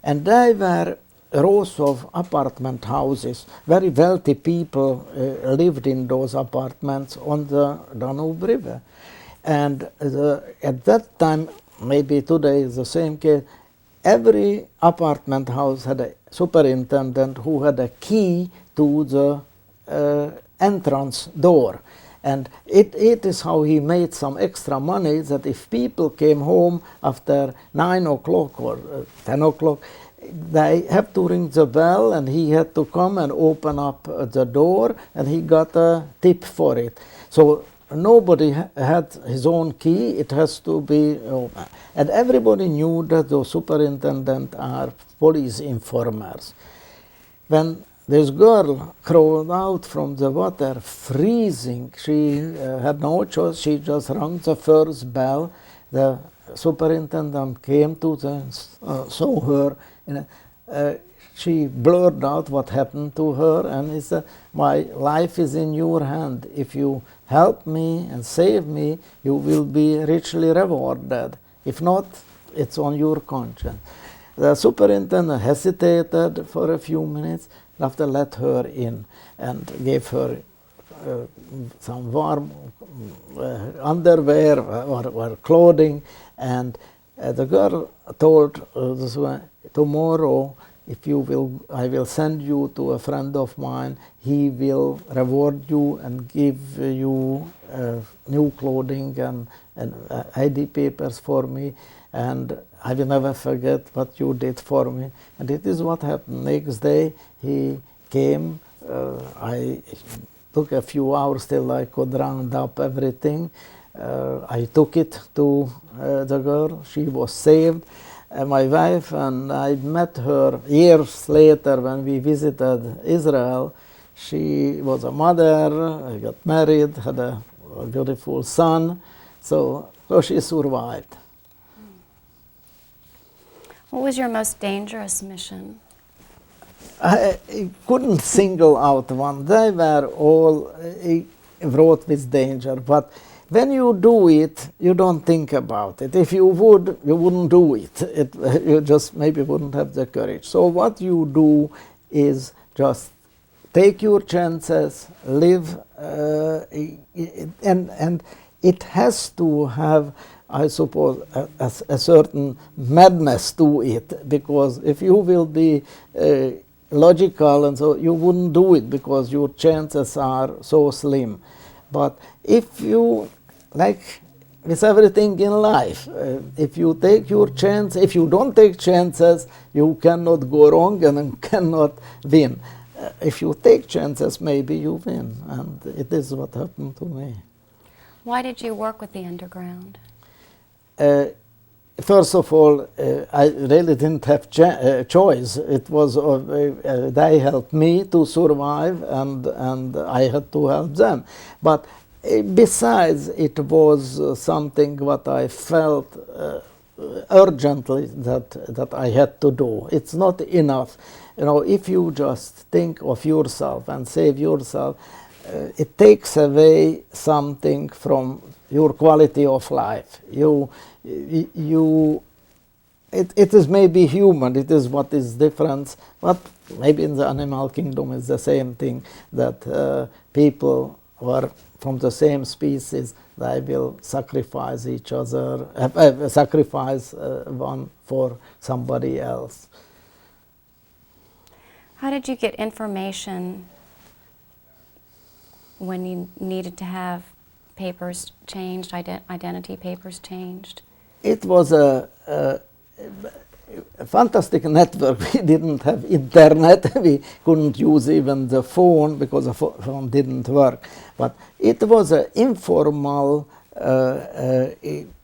And there were rows of apartment houses. Very wealthy people lived in those apartments on the Danube River. And at that time, maybe today is the same case, every apartment house had a superintendent who had a key to the entrance door. And it is how he made some extra money, that if people came home after 9 o'clock or 10 o'clock, they have to ring the bell, and he had to come and open up the door, and he got a tip for it. So nobody had his own key, it has to be open. And everybody knew that the superintendent are police informers. When this girl crawled out from the water, freezing, she had no choice, she just rang the first bell. The superintendent came to saw her, and she blurred out what happened to her, and he said, "My life is in your hand. If you help me and save me, you will be richly rewarded. If not, it's on your conscience." The superintendent hesitated for a few minutes, after let her in and gave her some warm underwear or clothing, and the girl told this one, "Tomorrow, if you will, I will send you to a friend of mine. He will reward you and give you new clothing and ID papers for me, and I will never forget what you did for me." And it is what happened. Next day he came. I took a few hours till I could round up everything. I took it to the girl. She was saved. My wife and I met her years later when we visited Israel. She was a mother, got married, had a beautiful son, so she survived. What was your most dangerous mission? I couldn't single out one. They were all fraught with danger, but when you do it, you don't think about it. If you would, you wouldn't do it. You just maybe wouldn't have the courage. So what you do is just take your chances, live, and it has to have, I suppose, a certain madness to it, because if you will be logical and so, you wouldn't do it because your chances are so slim. But if you, like with everything in life, if you take your chance, if you don't take chances, you cannot go wrong and cannot win. If you take chances, maybe you win, and it is what happened to me. Why did you work with the underground? First of all, I really didn't have choice. It was they helped me to survive, and I had to help them. But besides, it was something what I felt urgently that I had to do. It's not enough, you know. If you just think of yourself and save yourself, it takes away something from your quality of life. It is maybe human, it is what is different, but maybe in the animal kingdom it's the same thing, that people were from the same species, they will sacrifice each other, sacrifice one for somebody else. How did you get information when you needed to have papers changed, identity papers changed? It was a fantastic network. We didn't have internet. We couldn't use even the phone because the phone didn't work. But it was an informal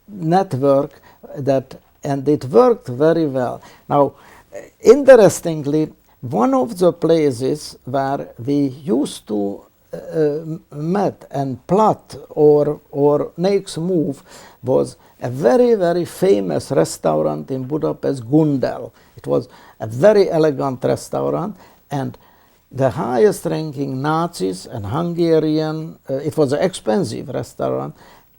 network and it worked very well. Now, interestingly, one of the places where we used to met and plot or next move was a very, very famous restaurant in Budapest, Gundel. It was a very elegant restaurant, and the highest ranking Nazis and Hungarian, it was an expensive restaurant,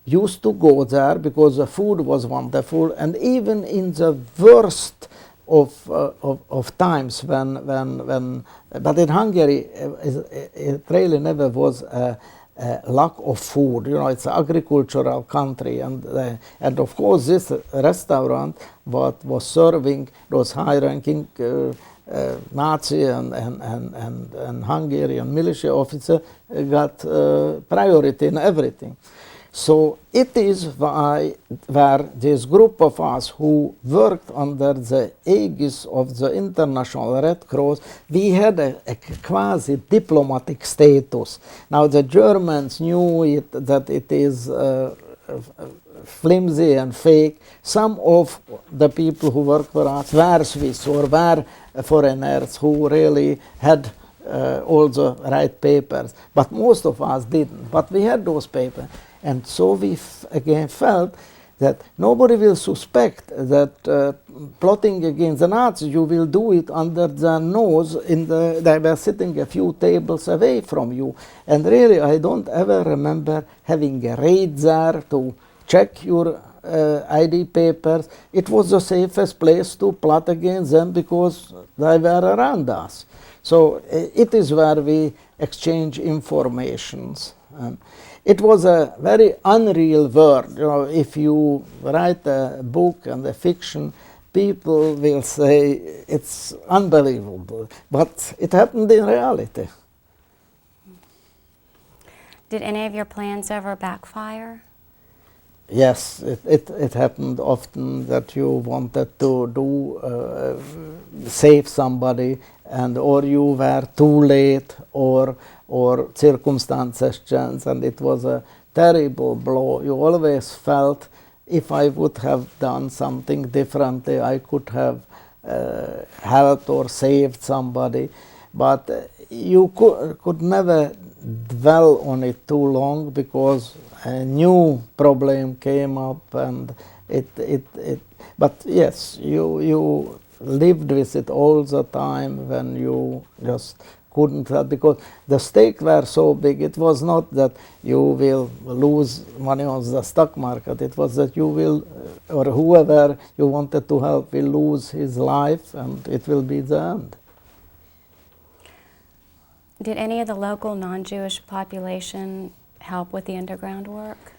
used to go there because the food was wonderful, and even in the worst of times when but in Hungary it really never was a lack of food. You know, it's an agricultural country, and of course this restaurant what was serving those high-ranking Nazi and Hungarian militia officer got priority in everything. So it is why where this group of us who worked under the aegis of the International Red Cross, we had a quasi diplomatic status. Now the Germans knew that it is flimsy and fake. Some of the people who worked for us were Swiss or were foreigners who really had all the right papers, but most of us didn't. But we had those papers. And so we again felt that nobody will suspect that plotting against the Nazis, you will do it under their nose. They were sitting a few tables away from you. And really, I don't ever remember having a raid there to check your ID papers. It was the safest place to plot against them because they were around us. So it is where we exchange informations. It was a very unreal world. You know, if you write a book and a fiction, people will say it's unbelievable, but it happened in reality. Did any of your plans ever backfire? Yes, it happened often that you wanted to save somebody, and or you were too late, or circumstances changed, and it was a terrible blow. You always felt if I would have done something differently, I could have helped or saved somebody, but you could never dwell on it too long because a new problem came up, and but yes, you lived with it all the time when you just couldn't help, because the stakes were so big. It was not that you will lose money on the stock market, it was that you will, or whoever you wanted to help will lose his life, and it will be the end. Did any of the local non-Jewish population help with the underground work?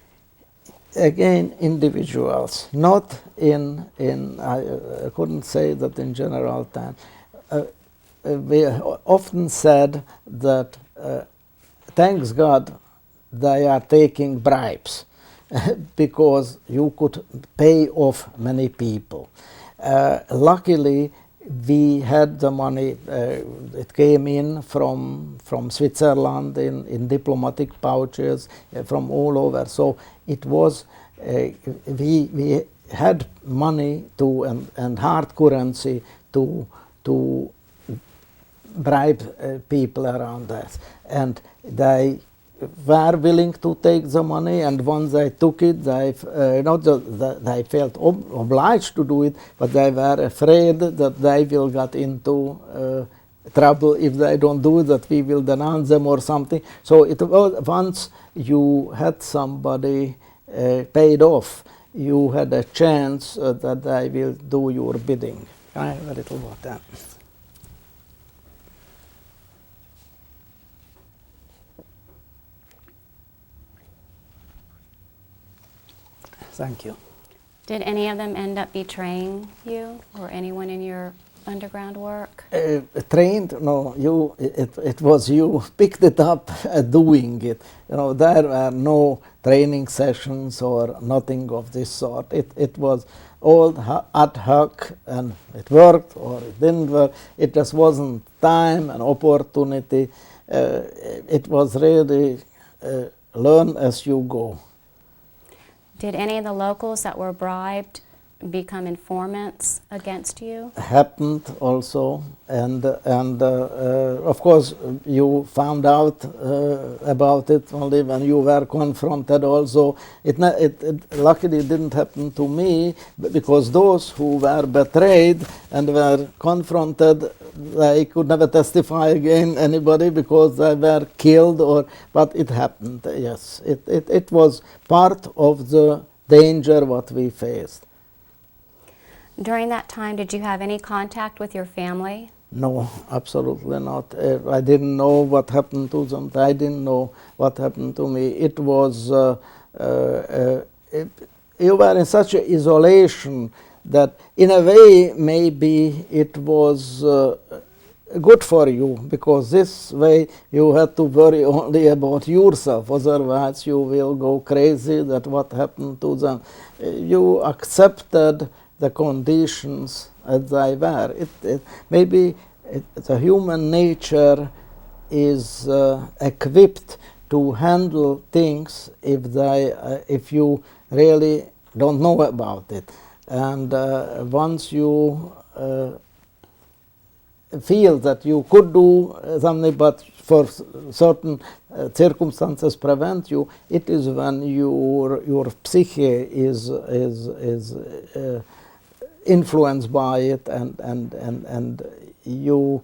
Again, individuals, not in I couldn't say that in general terms. We often said that, thanks God, they are taking bribes because you could pay off many people. Luckily, we had the money. It came in from Switzerland in diplomatic pouches from all over. So it was we had money to and hard currency to bribe people around us, and they were willing to take the money, and once they took it, they they felt obliged to do it, but they were afraid that they will get into trouble if they don't do it, that we will denounce them or something. So it was, once you had somebody paid off, you had a chance that they will do your bidding. I have a little more time. Thank you. Did any of them end up betraying you or anyone in your underground work? Trained? No, it was you picked it up doing it. You know, there were no training sessions or nothing of this sort. It was all ad hoc, and it worked or it didn't work. It just wasn't time and opportunity. It was really learn as you go. Did any of the locals that were bribed become informants against you? Happened also, and of course you found out about it only when you were confronted. Also, it luckily didn't happen to me, because those who were betrayed and were confronted, they could never testify again anybody because they were killed. But it happened. Yes, it was part of the danger what we faced. During that time, did you have any contact with your family? No, absolutely not. I didn't know what happened to them. I didn't know what happened to me. It was, you were in such isolation that in a way maybe it was good for you, because this way you had to worry only about yourself, otherwise you will go crazy that what happened to them. You accepted the conditions as they were. Maybe the human nature is equipped to handle things if you really don't know about it. And once you feel that you could do something, but for certain circumstances prevent you, it is when your psyche is influenced by it, and you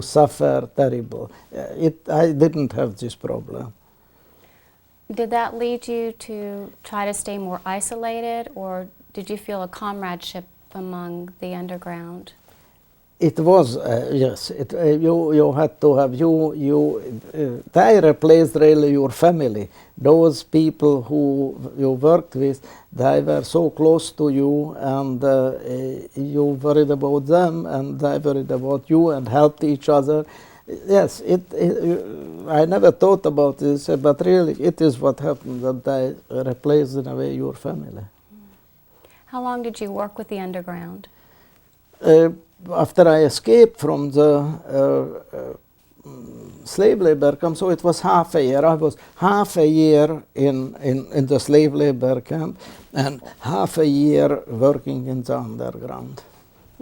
suffer terrible. I didn't have this problem. Did that lead you to try to stay more isolated, or did you feel a comradeship among the underground? It was, yes. You had to have, they replaced really your family. Those people who you worked with, they were so close to you, and you worried about them, and they worried about you, and helped each other. Yes, I never thought about this, but really it is what happened, that they replaced in a way your family. How long did you work with the underground? After I escaped from the slave labor camp, so it was half a year. I was half a year in the slave labor camp and half a year working in the underground.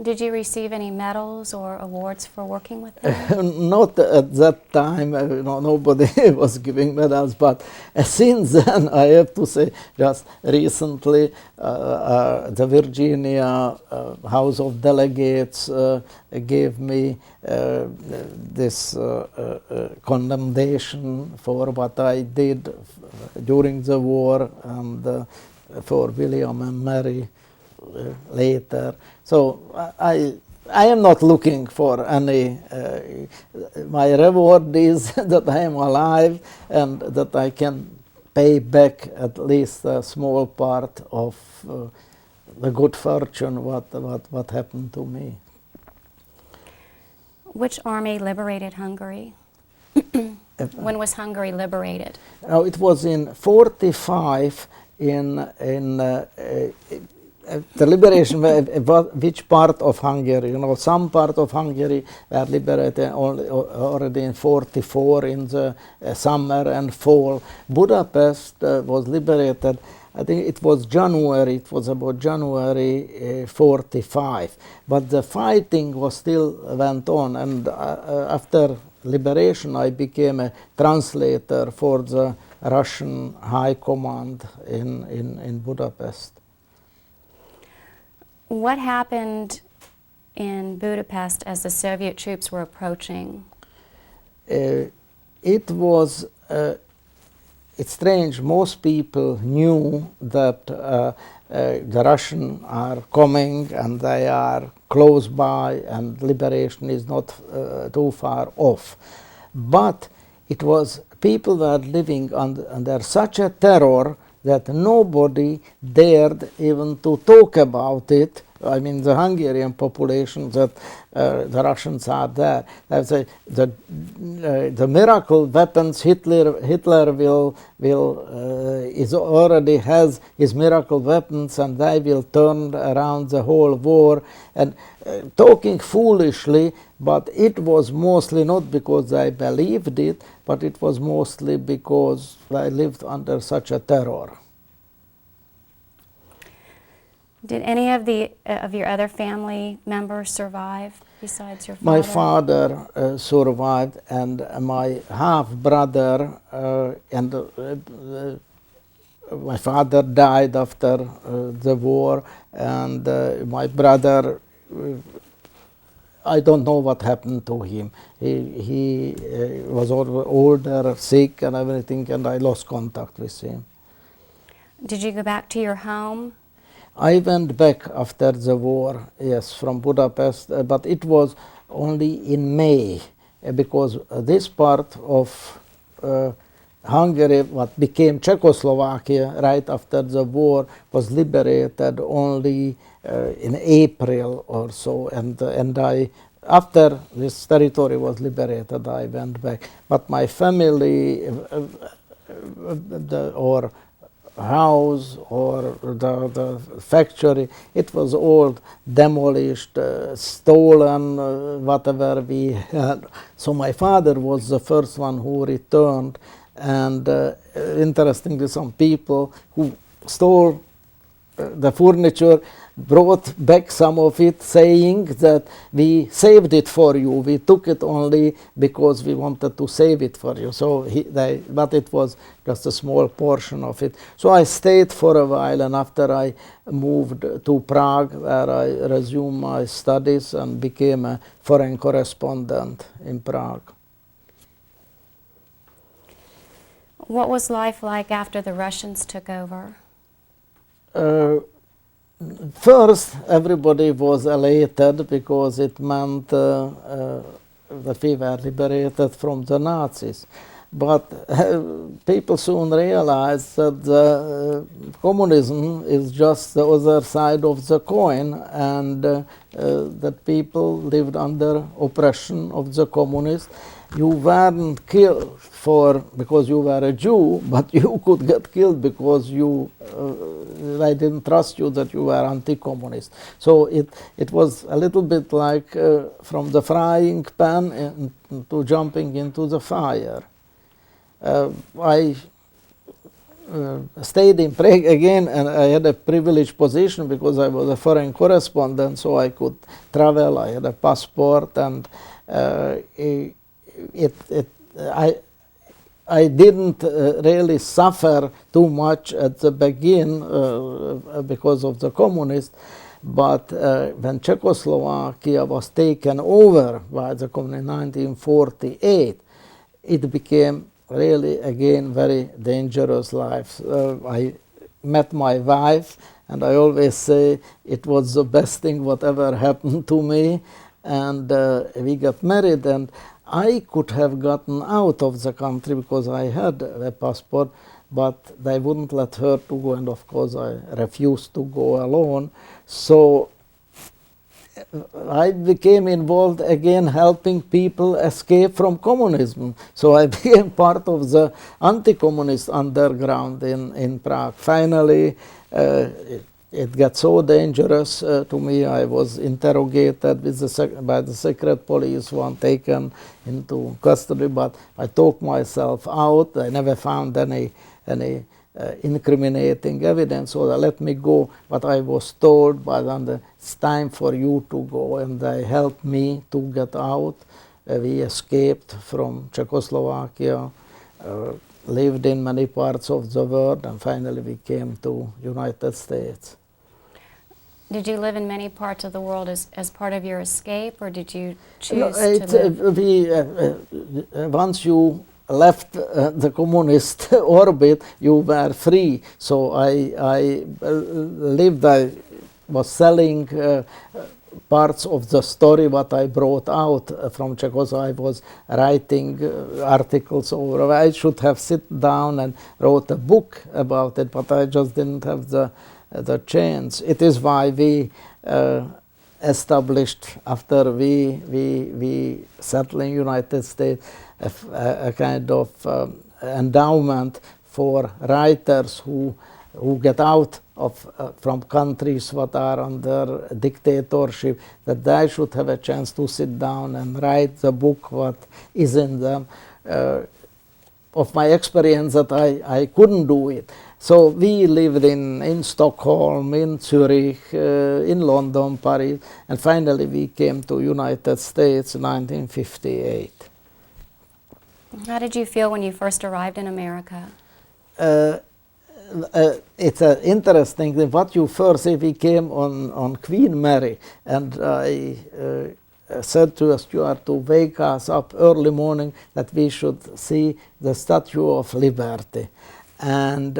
Did you receive any medals or awards for working with them? Not at that time. Nobody was giving medals, but since then, I have to say, just recently, the Virginia House of Delegates gave me this commendation for what I did during the war, and for William and Mary later. So I am not looking for any. My reward is that I am alive and that I can pay back at least a small part of the good fortune what happened to me. Which army liberated Hungary? When was Hungary liberated? Now, it was in 1945 the liberation, which part of Hungary? Some part of Hungary were liberated already in 1944 in the summer and fall. Budapest was liberated, I think it was January, it was about January 1945. But the fighting still went on, and after liberation I became a translator for the Russian High Command in Budapest. What happened in Budapest as the Soviet troops were approaching? It was it's strange. Most people knew that the Russians are coming and they are close by and liberation is not too far off. But it was people were living under such a terror that nobody dared even to talk about it. I mean, the Hungarian population, that the Russians are there. They say the miracle weapons Hitler already has his miracle weapons, and they will turn around the whole war, and talking foolishly. But it was mostly not because they believed it, but it was mostly because they lived under such a terror. Did any of your other family members survive besides your father? My father survived, and my half-brother, and my father died after the war, and my brother, I don't know what happened to him. He was older, sick and everything, and I lost contact with him. Did you go back to your home? I went back after the war, yes, from Budapest, but it was only in May, because this part of Hungary, what became Czechoslovakia right after the war, was liberated only in April or so, and I, after this territory was liberated, I went back. But my family, or house or the factory, it was all demolished, stolen, whatever we had. So my father was the first one who returned, and interestingly, some people who stole the furniture brought back some of it, saying that we saved it for you, we took it only because we wanted to save it for you. So but it was just a small portion of it. So I stayed for a while, and after I moved to Prague, where I resumed my studies and became a foreign correspondent in Prague. What was life like after the Russians took over? First, everybody was elated because it meant that we were liberated from the Nazis. But people soon realized that communism is just the other side of the coin, and that people lived under oppression of the communists. You weren't killed because you were a Jew, but you could get killed because they didn't trust you that you were anti-communist. So it was a little bit like from the frying pan to jumping into the fire. I stayed in Prague again, and I had a privileged position because I was a foreign correspondent, so I could travel. I had a passport, and I didn't really suffer too much at the beginning because of the communists, but when Czechoslovakia was taken over by the communists in 1948, it became really again very dangerous life. I met my wife, and I always say it was the best thing whatever happened to me, and we got married, and I could have gotten out of the country because I had a passport, but they wouldn't let her to go, and of course I refused to go alone. So I became involved again helping people escape from communism. So I became part of the anti-communist underground in Prague. Finally, it got so dangerous to me. I was interrogated by the secret police, one taken into custody, but I took myself out. I never found any incriminating evidence, so they let me go. But I was told by them, it's time for you to go, and they helped me to get out. We escaped from Czechoslovakia, lived in many parts of the world, and finally we came to United States. Did you live in many parts of the world as part of your escape, or did you choose to live? Once you left the communist orbit, you were free. So I lived, I was selling parts of the story what I brought out from Czechoslovakia. I was writing articles over. I should have sit down and wrote a book about it, but I just didn't have the chance. It is why we established, after we settled in United States, a kind of endowment for writers who get out from countries that are under dictatorship, that they should have a chance to sit down and write the book what is in them. Of my experience that I couldn't do it. So we lived in Stockholm, in Zurich, in London, Paris, and finally we came to United States in 1958. How did you feel when you first arrived in America? It's interesting that what you first say, we came on Queen Mary, and I said to a steward to wake us up early morning that we should see the Statue of Liberty. And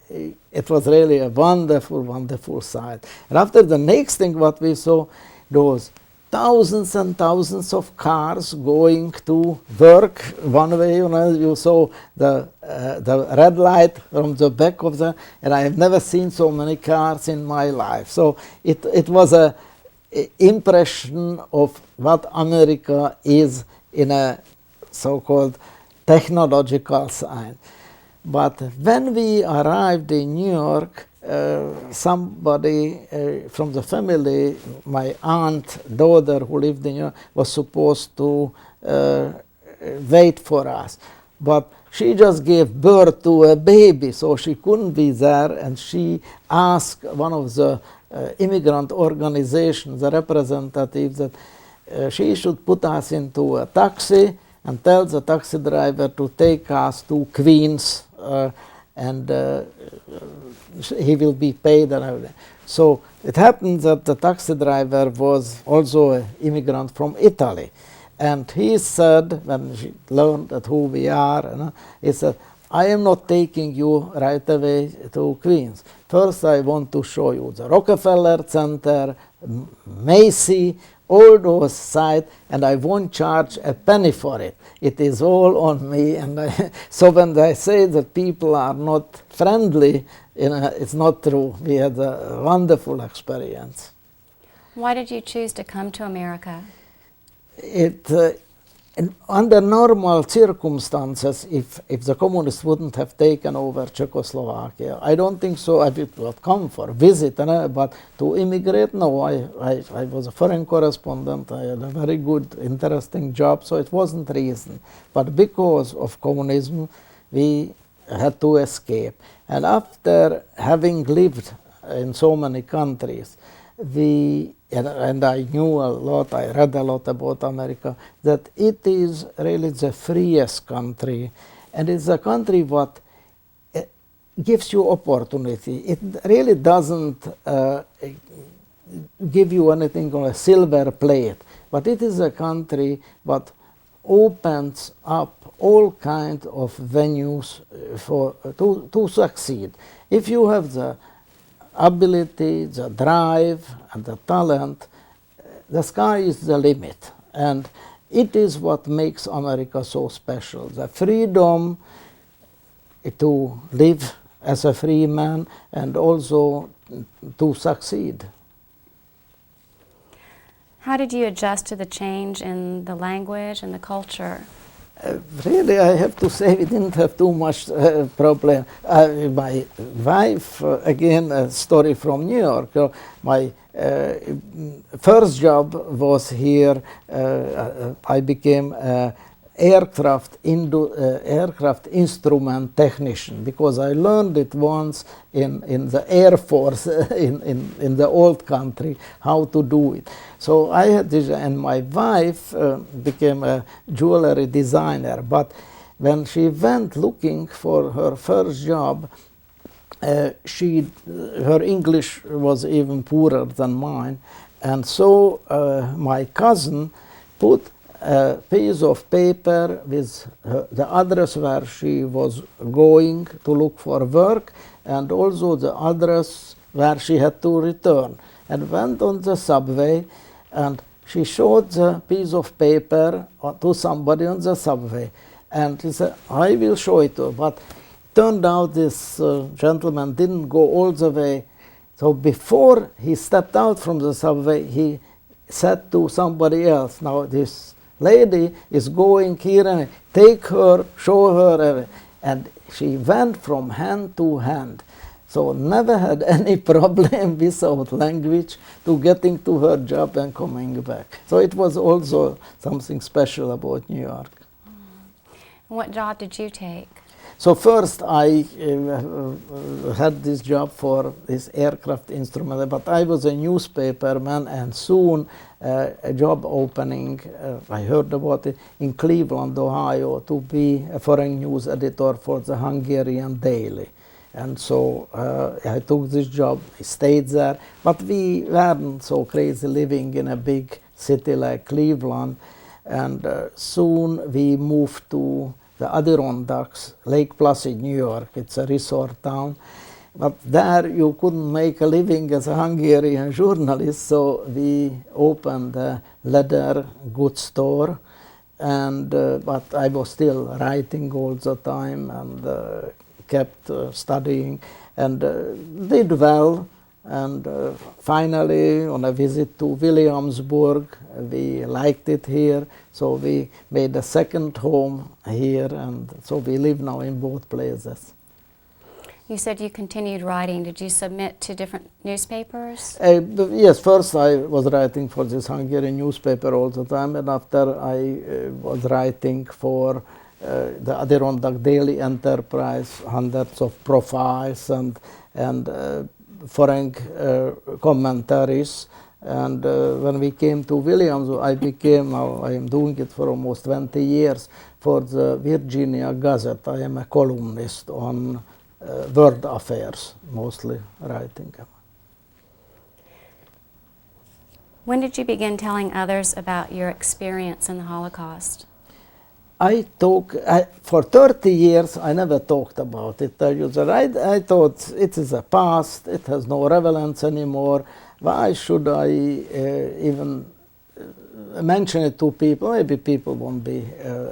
it was really a wonderful, wonderful sight. And after the next thing what we saw, those thousands and thousands of cars going to work one way. You saw the red light from the back of the, and I have never seen so many cars in my life. So it was a impression of what America is in a so-called technological side. But when we arrived in New York, somebody from the family, my aunt, daughter who lived in New York, was supposed to wait for us. But she just gave birth to a baby, so she couldn't be there, and she asked one of the immigrant organizations, the representatives, that she should put us into a taxi and tell the taxi driver to take us to Queens, and he will be paid and everything. So it happened that the taxi driver was also an immigrant from Italy. And he said, when she learned that who we are, he said, I am not taking you right away to Queens. First I want to show you the Rockefeller Center, Macy, all those sites, and I won't charge a penny for it. It is all on me. And so when I say that people are not friendly, it's not true. We had a wonderful experience. Why did you choose to come to America? Under normal circumstances, if the communists wouldn't have taken over Czechoslovakia, I don't think so I would have come for a visit, but to immigrate, no, I was a foreign correspondent, I had a very good, interesting job, so it wasn't reason. But because of communism, we had to escape. And after having lived in so many countries, and I knew a lot, I read a lot about America, that it is really the freest country, and it's a country what gives you opportunity. It really doesn't give you anything on a silver plate, but it is a country what opens up all kinds of venues to succeed. If you have the ability, the drive, and the talent, the sky is the limit. And it is what makes America so special. The freedom to live as a free man and also to succeed. How did you adjust to the change in the language and the culture? Really, I have to say we didn't have too much problem. My wife, again, a story from New York. My first job was here. I became aircraft instrument technician because I learned it once in the Air Force in the old country how to do it. So I had this, and my wife became a jewelry designer. But when she went looking for her first job, her English was even poorer than mine, and so my cousin put a piece of paper with the address where she was going to look for work and also the address where she had to return, and went on the subway, and she showed the piece of paper to somebody on the subway, and he said, I will show it to her. But turned out this gentleman didn't go all the way. So before he stepped out from the subway, he said to somebody else, now this lady is going here, and take her, show her, and she went from hand to hand. So never had any problem without language to getting to her job and coming back. So it was also something special about New York. What job did you take? So first I had this job for this aircraft instrument, but I was a newspaperman, and soon a job opening, I heard about it, in Cleveland, Ohio, to be a foreign news editor for the Hungarian daily. And so I took this job, I stayed there, but we weren't so crazy living in a big city like Cleveland, and soon we moved to the Adirondacks, Lake Placid, New York. It's a resort town. But there you couldn't make a living as a Hungarian journalist, so we opened a leather goods store, and but I was still writing all the time and kept studying and did well. And finally, on a visit to Williamsburg, we liked it here, so we made a second home here, and so we live now in both places. You said you continued writing. Did you submit to different newspapers? Yes, first I was writing for this Hungarian newspaper all the time, and after I was writing for the Adirondack Daily Enterprise, hundreds of profiles and foreign commentaries. And when we came to Williams, now I am doing it for almost 20 years, for the Virginia Gazette. I am a columnist on world affairs, mostly writing. When did you begin telling others about your experience in the Holocaust? For 30 years I never talked about it. I thought it is a past, it has no relevance anymore. Why should I even mention it to people? Maybe people won't be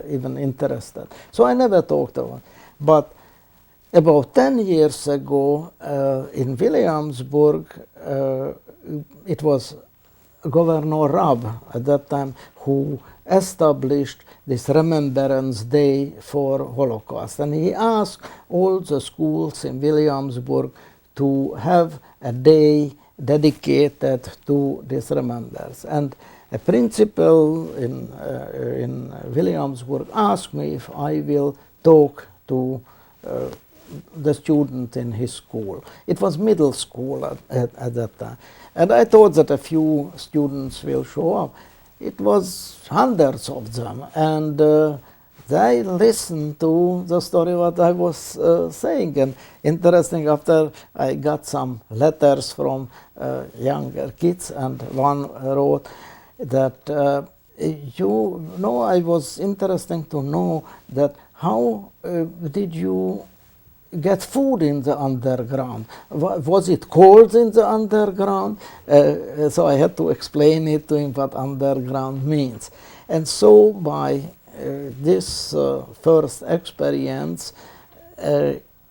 even interested. So I never talked about it. But about 10 years ago in Williamsburg, it was Governor Rabb at that time who established this Remembrance Day for Holocaust. And he asked all the schools in Williamsburg to have a day dedicated to this remembrance. And a principal in Williamsburg asked me if I will talk to the student in his school. It was middle school at that time. And I thought that a few students will show up. It was hundreds of them, and they listened to the story what I was saying. And interesting, after I got some letters from younger kids, and one wrote that I was interesting to know that how did you get food in the underground? Was it cold in the underground? So I had to explain it to him what underground means. And so by this first experience,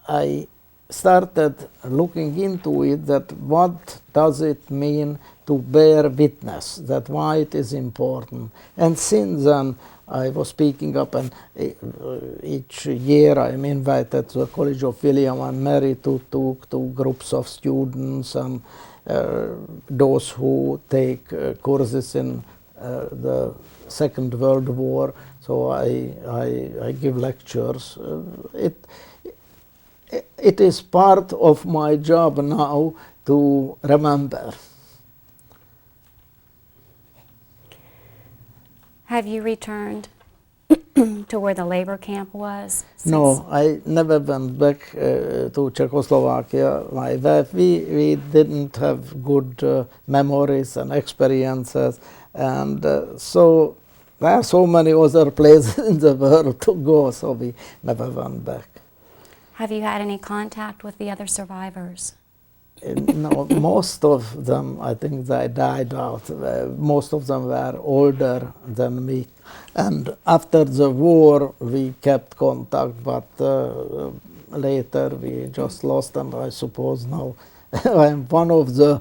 I started looking into it, that what does it mean to bear witness, that why it is important. And since then, I was speaking up, and each year I am invited to the College of William and Mary to talk to groups of students and those who take courses in the Second World War. So I give lectures. It is part of my job now to remember. Have you returned to where the labor camp was? No, I never went back to Czechoslovakia. My wife, we didn't have good memories and experiences, and so there are so many other places in the world to go, so we never went back. Have you had any contact with the other survivors? No, most of them, I think they died out. Most of them were older than me. And after the war, we kept contact, but later we just lost, and I suppose now I'm one of the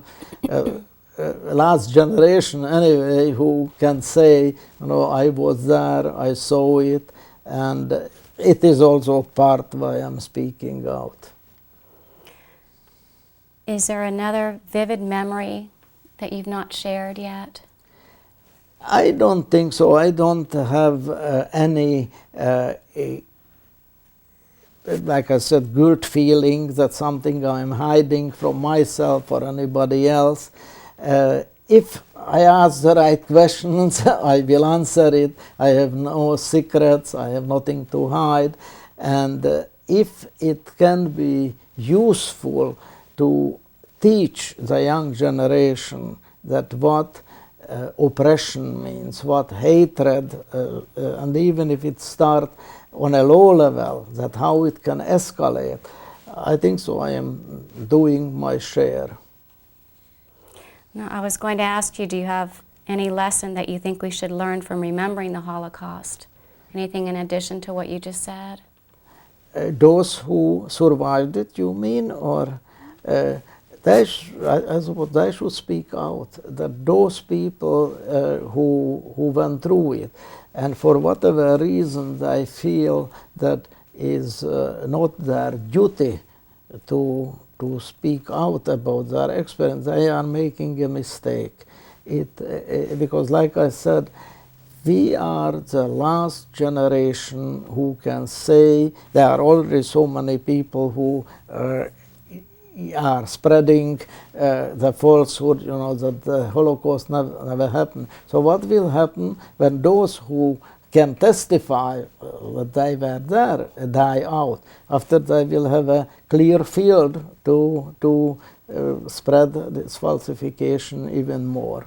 last generation anyway who can say, I was there, I saw it, and it is also part why I'm speaking out. Is there another vivid memory that you've not shared yet? I don't think so. I don't have any, like I said, good feeling that something I'm hiding from myself or anybody else. If I ask the right questions, I will answer it. I have no secrets. I have nothing to hide. And if it can be useful to teach the young generation that what oppression means, what hatred, and even if it starts on a low level, that how it can escalate, I think so. I am doing my share. Now, I was going to ask you, do you have any lesson that you think we should learn from remembering the Holocaust? Anything in addition to what you just said? Those who survived it, you mean, or I suppose they should speak out, that those people who went through it, and for whatever reason they feel that is not their duty to speak out about their experience, they are making a mistake. Because like I said, we are the last generation who can say, there are already so many people who are spreading the falsehood, that the Holocaust never happened. So what will happen when those who can testify that they were there die out? After they will have a clear field to spread this falsification even more.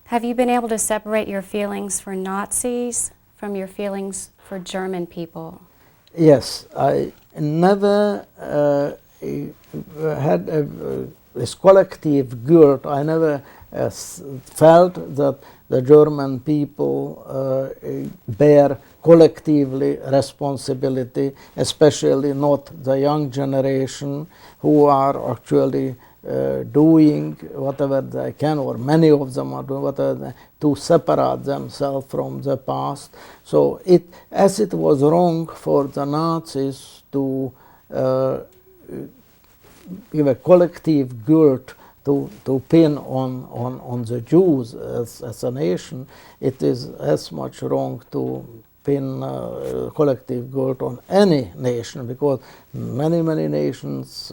Have you been able to separate your feelings for Nazis from your feelings for German people? Yes, I never had this collective guilt. I never felt that the German people bear collectively responsibility, especially not the young generation who are actually doing whatever they can, or many of them are doing whatever to separate themselves from the past. So as it was wrong for the Nazis to give a collective guilt to pin on the Jews as a nation, it is as much wrong to pin collective guilt on any nation, because many nations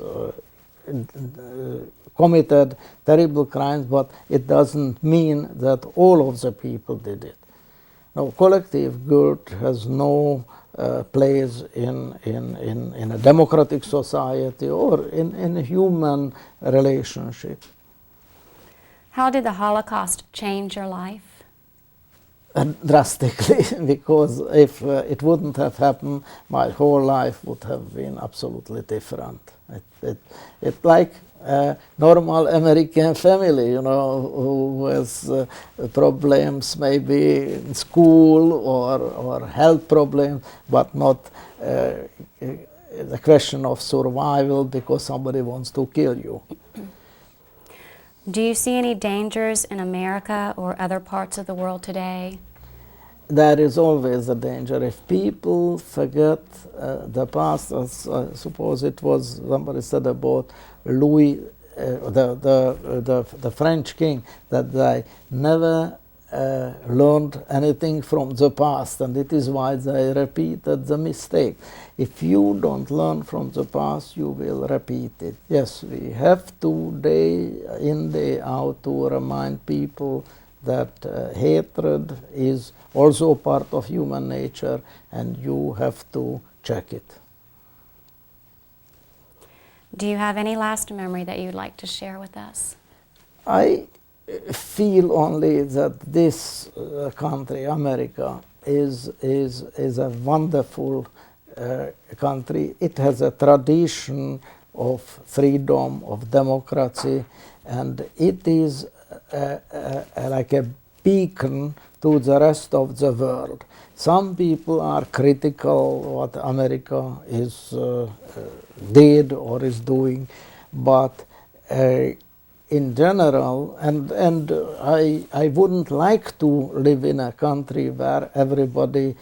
committed terrible crimes, but it doesn't mean that all of the people did it. No, collective guilt has no place in a democratic society or in a human relationship. How did the Holocaust change your life? Drastically, because if it wouldn't have happened, my whole life would have been absolutely different. It's like a normal American family, who has problems maybe in school or health problems, but not the question of survival because somebody wants to kill you. Do you see any dangers in America or other parts of the world today? There is always a danger. If people forget the past, as I suppose it was somebody said about Louis, the French king, that they never learned anything from the past, and it is why they repeated the mistake. If you don't learn from the past, you will repeat it. Yes, we have to day in, day out to remind people that hatred is also part of human nature, and you have to check it. Do you have any last memory that you'd like to share with us? I feel only that this country, America, is a wonderful country. It has a tradition of freedom, of democracy, and it is like a beacon to the rest of the world. Some people are critical what America is did or is doing, but in general, and I wouldn't like to live in a country where everybody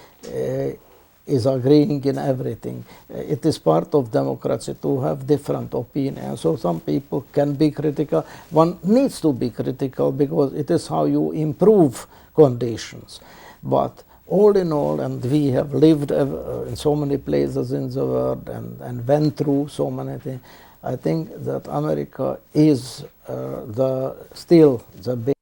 is agreeing in everything. It is part of democracy to have different opinions. So some people can be critical. One needs to be critical because it is how you improve conditions. But all in all, and we have lived in so many places in the world and went through so many things, I think that America is still the big